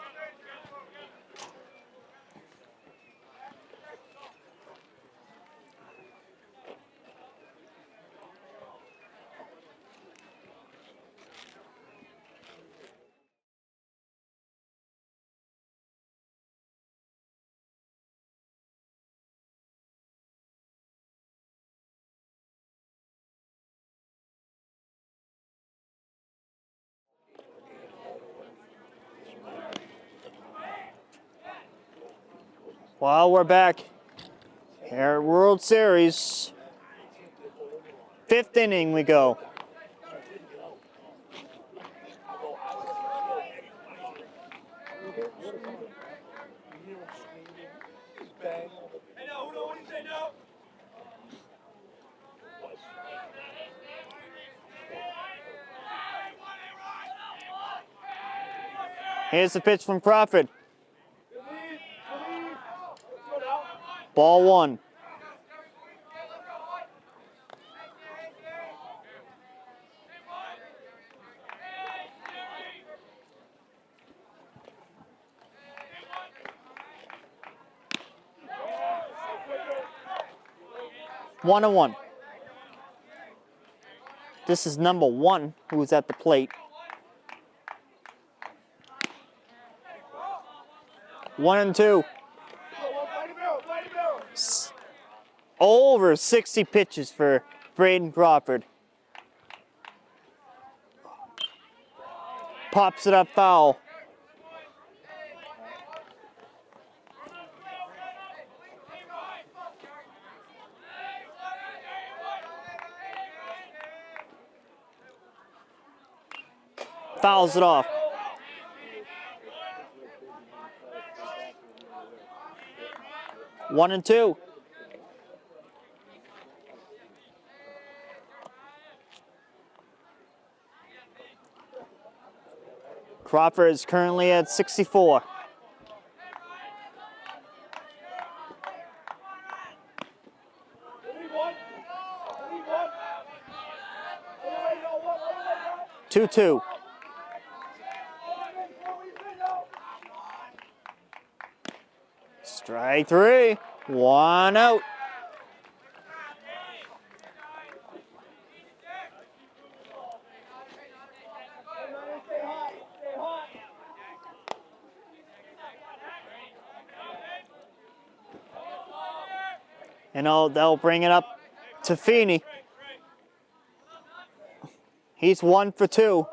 Well, we're back here at World Series. 5th inning we go. Here's the pitch from Crawford. Ball 1. One and 1. This is number 1 who's at the plate. 1 and 2. Over 60 pitches for Braden Crawford. Pops it up foul. Fouls it off. One and 2. Crawford is currently at 64. Two. Strike 3. 1 out. And they'll bring it up to Feeney. He's 1 for 2.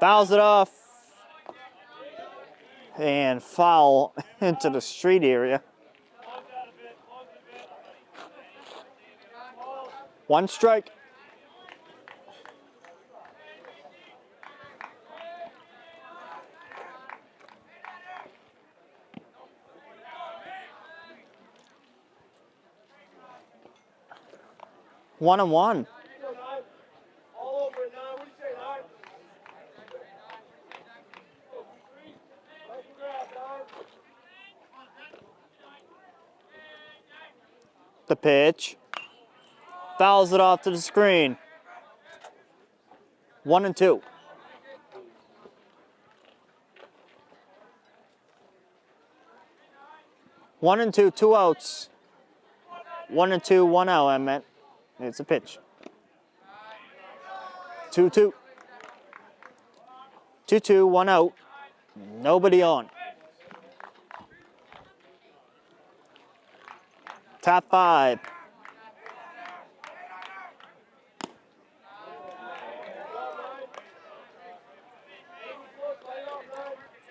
Fouls it off. And foul into the street area. 1 strike. One and 1. The pitch. Fouls it off to the screen. 1 and 2. One and 2, 2 outs. 1 and 2, 1 out, I meant. It's a pitch. 2-2. 2-2, 1 out. Nobody on. Top 5.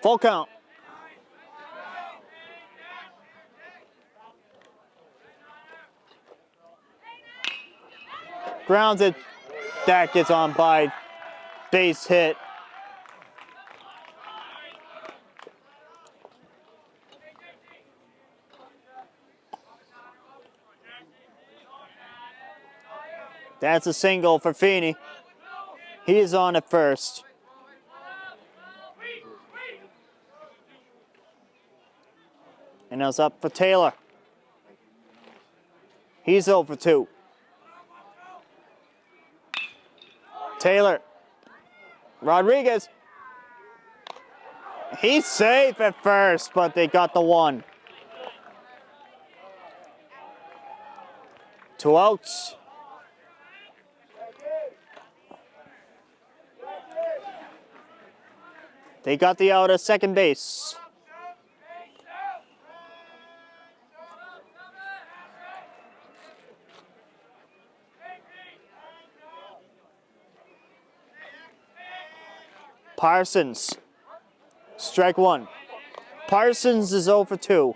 Full count. Grounds it. That gets on by. Base hit. That's a single for Feeney. He is on at first. And it's up for Taylor. He's over 2. Taylor. Rodriguez. He's safe at first, but they got the 1. 2 outs. They got the out at second base. Parsons. Strike 1. Parsons is 0 for 2.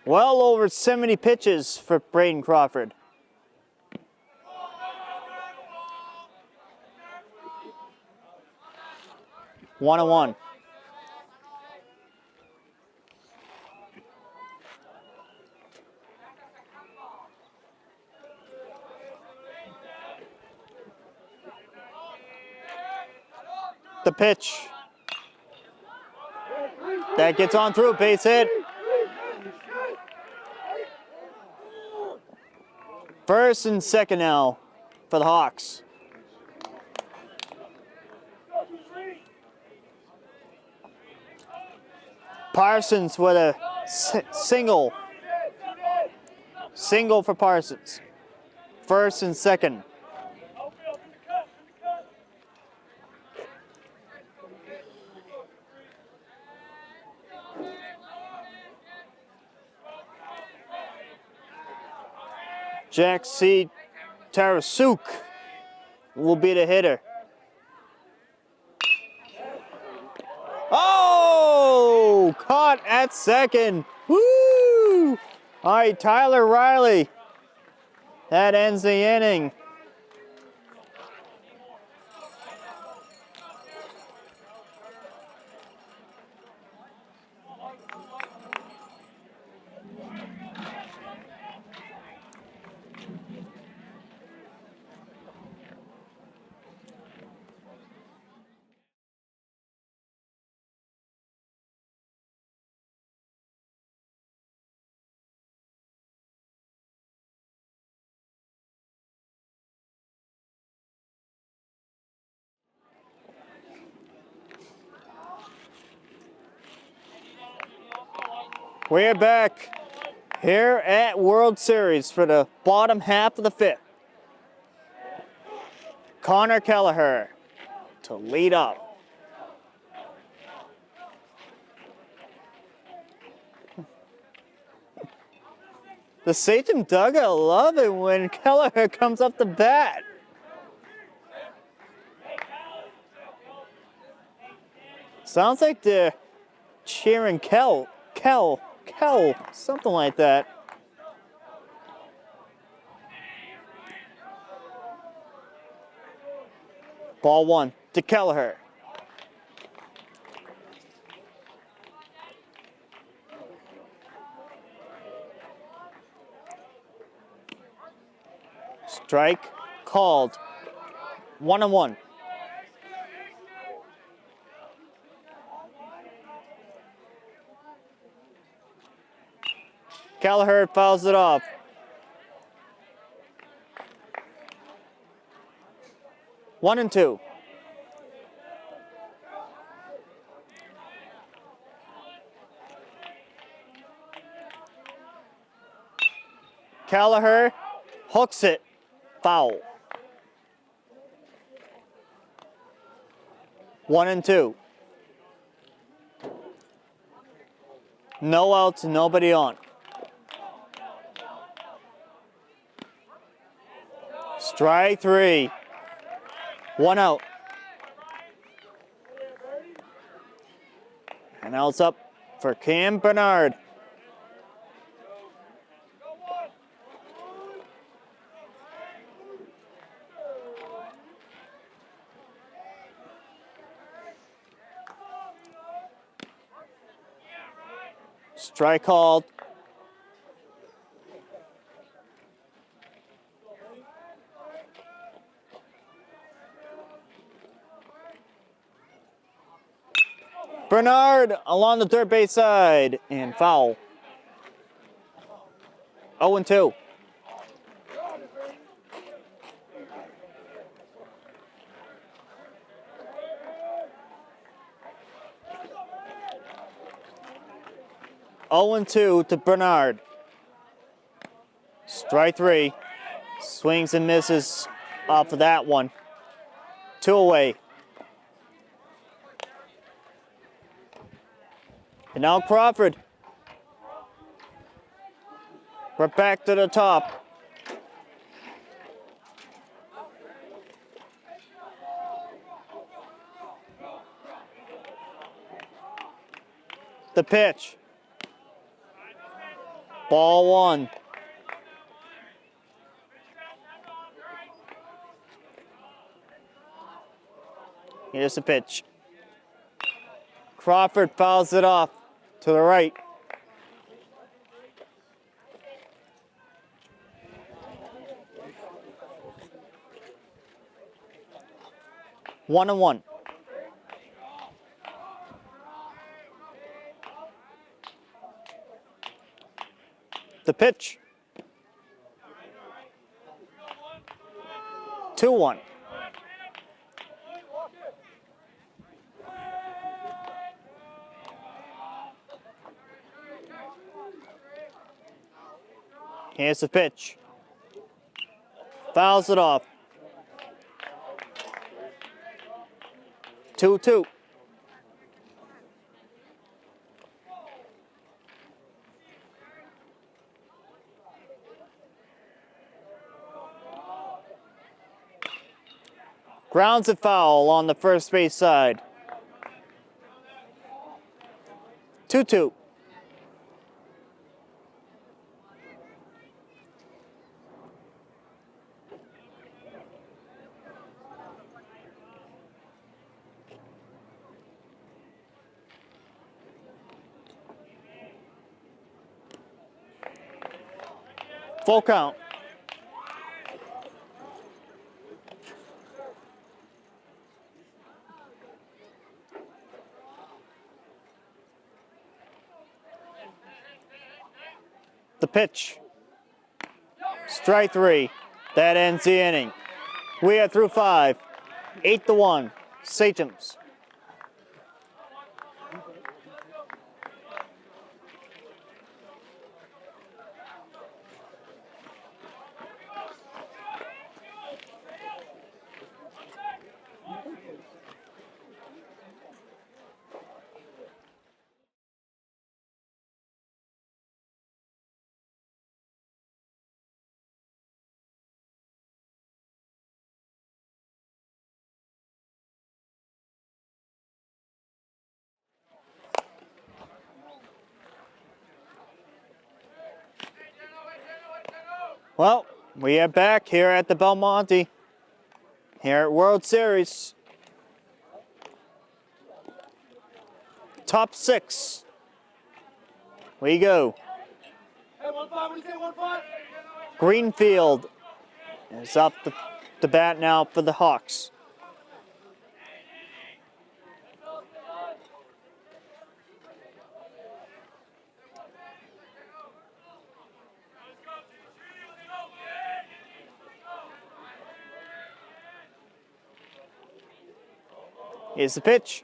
Well over 70 pitches for Braden Crawford. One and 1. The pitch. That gets on through, base hit. First and second now for the Hawks. Parsons with a single. Single for Parsons. First and second. Jack C. Tarasuk will be the hitter. Oh, caught at second. Woo! All right, Tyler Riley. That ends the inning. We're back here at World Series for the bottom half of the 5th. Connor Kelleher to lead up. The Sachem dugout love it when Kelleher comes up the bat. Sounds like they're cheering Kel, something like that. Ball 1 to Kelleher. Strike called. 1-1. Kelleher fouls it off. 1-2. Kelleher hooks it. Foul. 1-2. No outs, nobody on. Strike 3. 1 out. And now it's up for Cam Bernard. Strike called. Bernard along the third base side and foul. 0-2. To Bernard. Strike 3. Swings and misses off of that one. 2 away. And now Crawford. We're back to the top. The pitch. Ball 1. Here's the pitch. Crawford fouls it off to the right. One and one. The pitch. 2-1. Here's the pitch. Fouls it off. 2-2. Grounds it foul on the first base side. 2-2. Full count. The pitch. Strike 3. That ends the inning. We are through 5. 8-1. Sachems. Well, we are back here at the Belmonte, here at World Series. Top 6. We go. Hey, 1-5, what do you say, 1-5? Greenfield is up the bat now for the Hawks. Here's the pitch.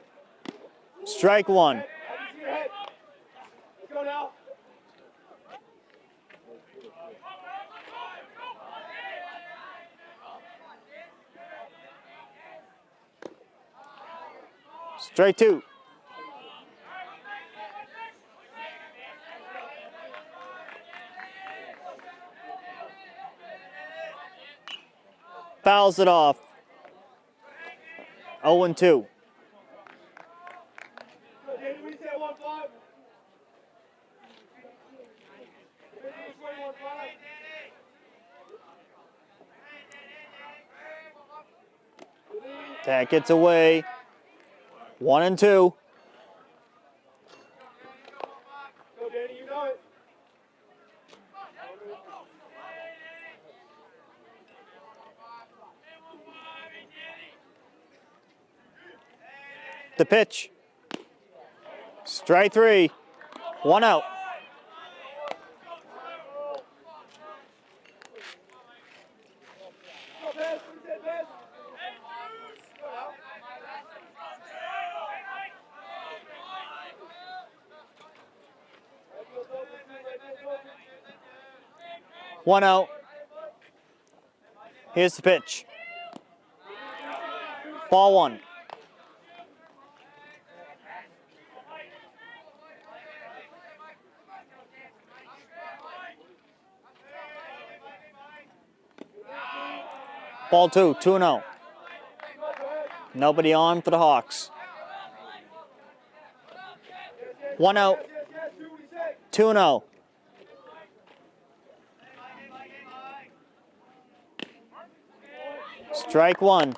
Strike 1. Let's go now. Strike 2. Fouls it off. 0-2. That gets away. 1-2. The pitch. Strike 3. 1 out. One out. Here's the pitch. Ball 1. Ball 2, 2-0. Nobody on for the Hawks. 1 out. 2-0. Strike 1.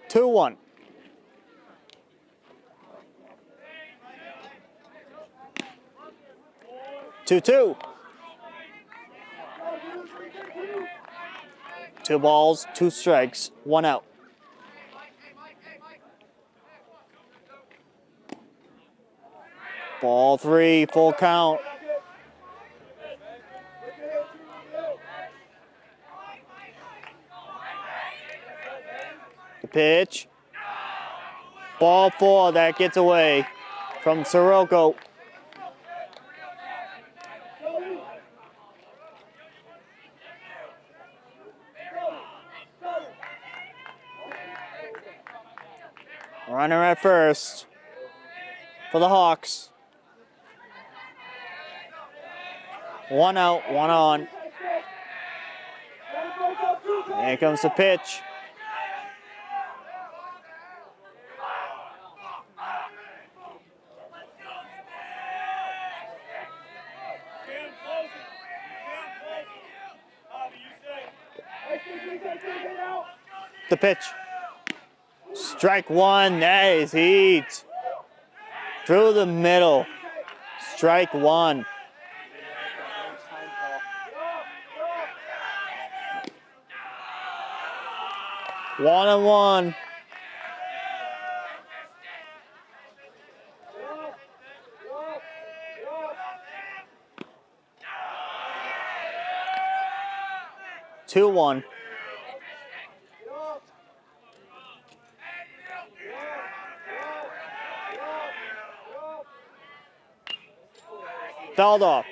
2-1. Two. 2 balls, 2 strikes, 1 out. Ball 3, full count. The pitch. Ball 4, that gets away from Sirocco. Runner at first for the Hawks. 1 out, 1 on. Here comes the pitch. The pitch. Strike 1, that is heat. Through the middle. Strike 1. One and one. Two one. Fouled off.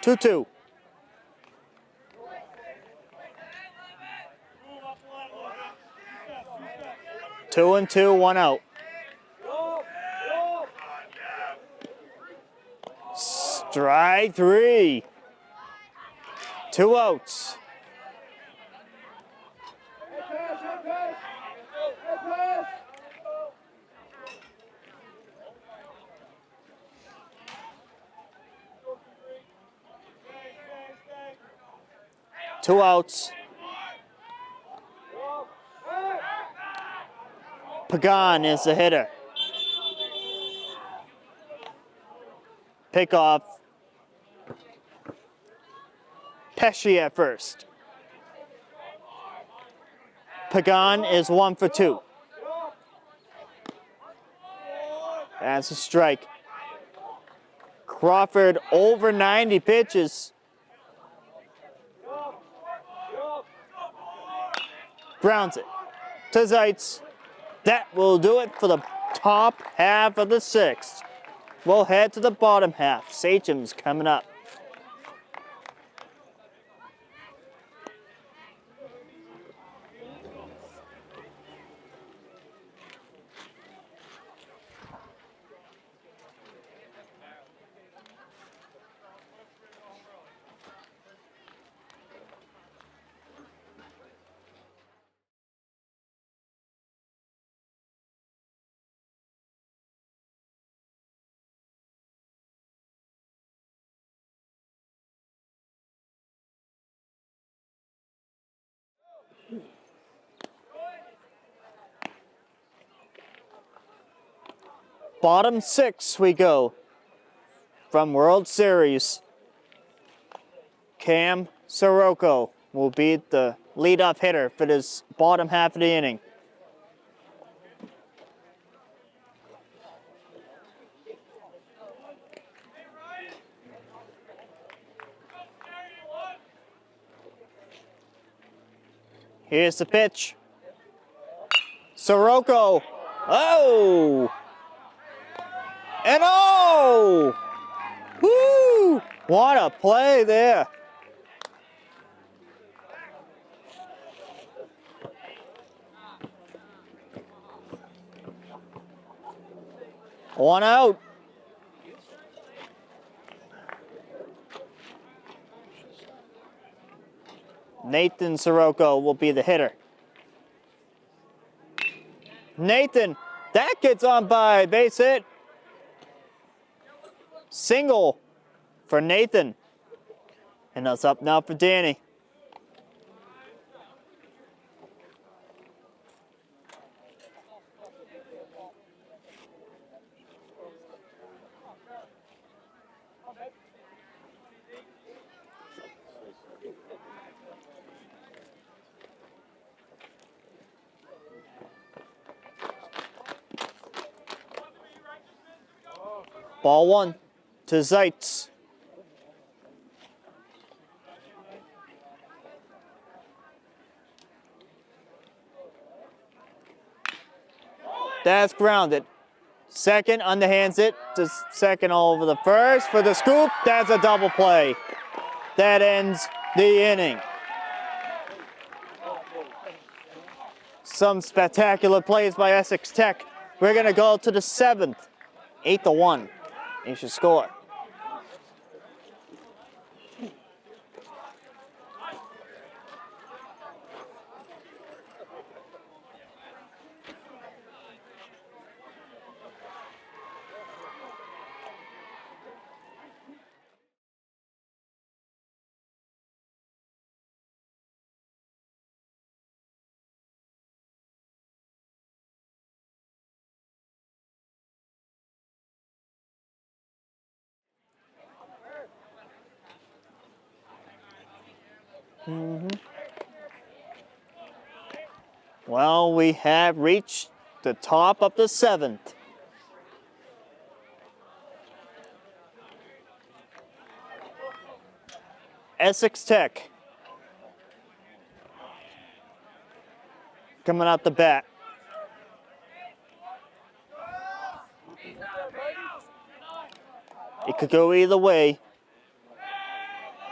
2-2. Two and two, 1 out. Strike 3. 2 outs. Two outs. Pagan is the hitter. Pickoff. Pesci at first. Pagan is 1 for 2. That's a strike. Crawford over 90 pitches. Grounds it to Zeitz. That will do it for the top half of the 6th. We'll head to the bottom half. Sachems coming up. bottom 6 we go from World Series. Cam Sirocco will be the leadoff hitter for this bottom half of the inning. Here's the pitch. Sirocco. Oh! And oh! Woo! What a play there. One out. Nathan Sirocco will be the hitter. Nathan, that gets on by, base hit. Single for Nathan. And that's up now for Danny. Ball 1 to Zeitz. That's grounded. Second underhands it to second over the first for the scoop. That's a double play. That ends the inning. Some spectacular plays by Essex Tech. We're going to go to the 7th. 8-1. You should score. Well, we have reached the top of the 7th. Essex Tech coming out the bat. It could go either way.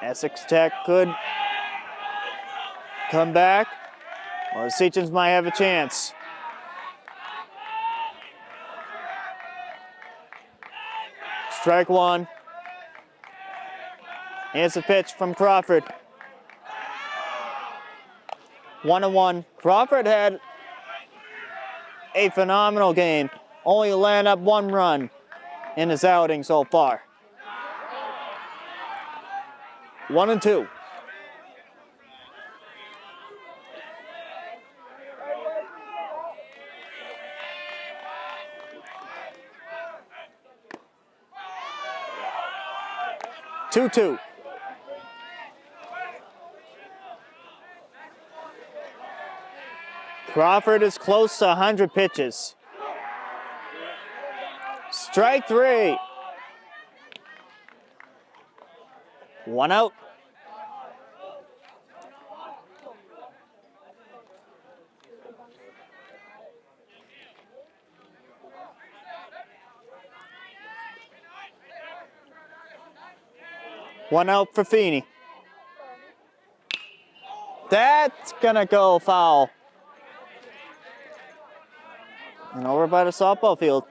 Essex Tech could come back, or Sachems might have a chance. Strike 1. Here's a pitch from Crawford. 1-1. Crawford had a phenomenal game. Only landed up 1 run in his outing so far. 1-2. Two. Crawford is close to 100 pitches. Strike 3. 1 out. One out for Feeney. That's gonna go foul. And over by the softball field.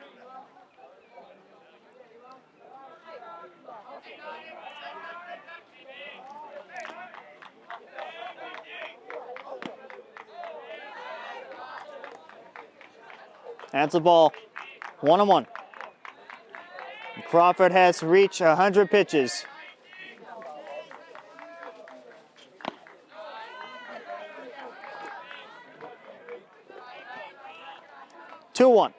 That's a ball. 1-1. Crawford has reached 100 pitches. Two-one.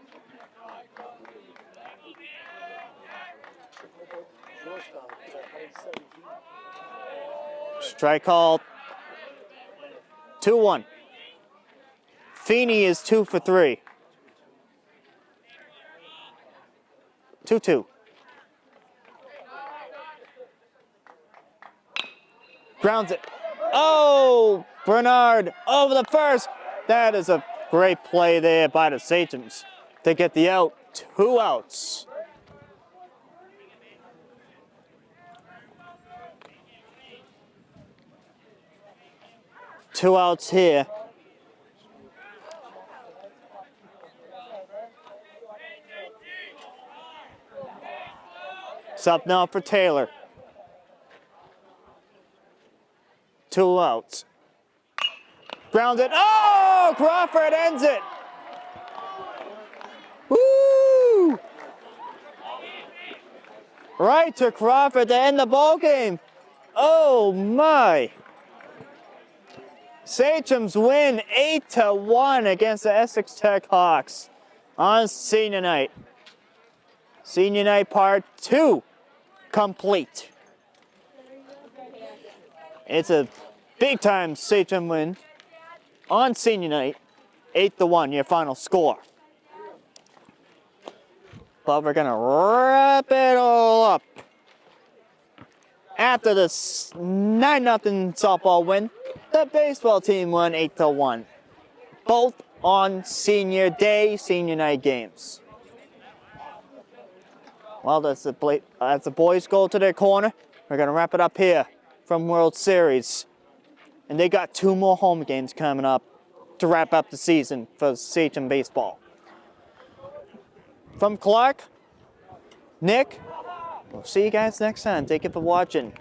Strike call. 2-1. Feeney is 2 for 3. 2-2. Grounds it. Oh, Bernard over the first. That is a great play there by the Sachems to get the out. 2 outs. Two outs here. It's up now for Taylor. 2 outs. Grounds it. Oh, Crawford ends it. Woo! Right to Crawford to end the ball game. Oh my. Sachems win 8-1 against the Essex Tech Hawks on senior night. Senior night part 2 complete. It's a big time Sachem win on senior night. 8-1, your final score. But we're gonna wrap it all up. After this 9-0 softball win, the baseball team won 8-1. Both on senior day, senior night games. Well, as the boys go to their corner, we're gonna wrap it up here from World Series. And they got 2 more home games coming up to wrap up the season for Sachem baseball. From Clark, Nick, we'll see you guys next time. Thank you for watching.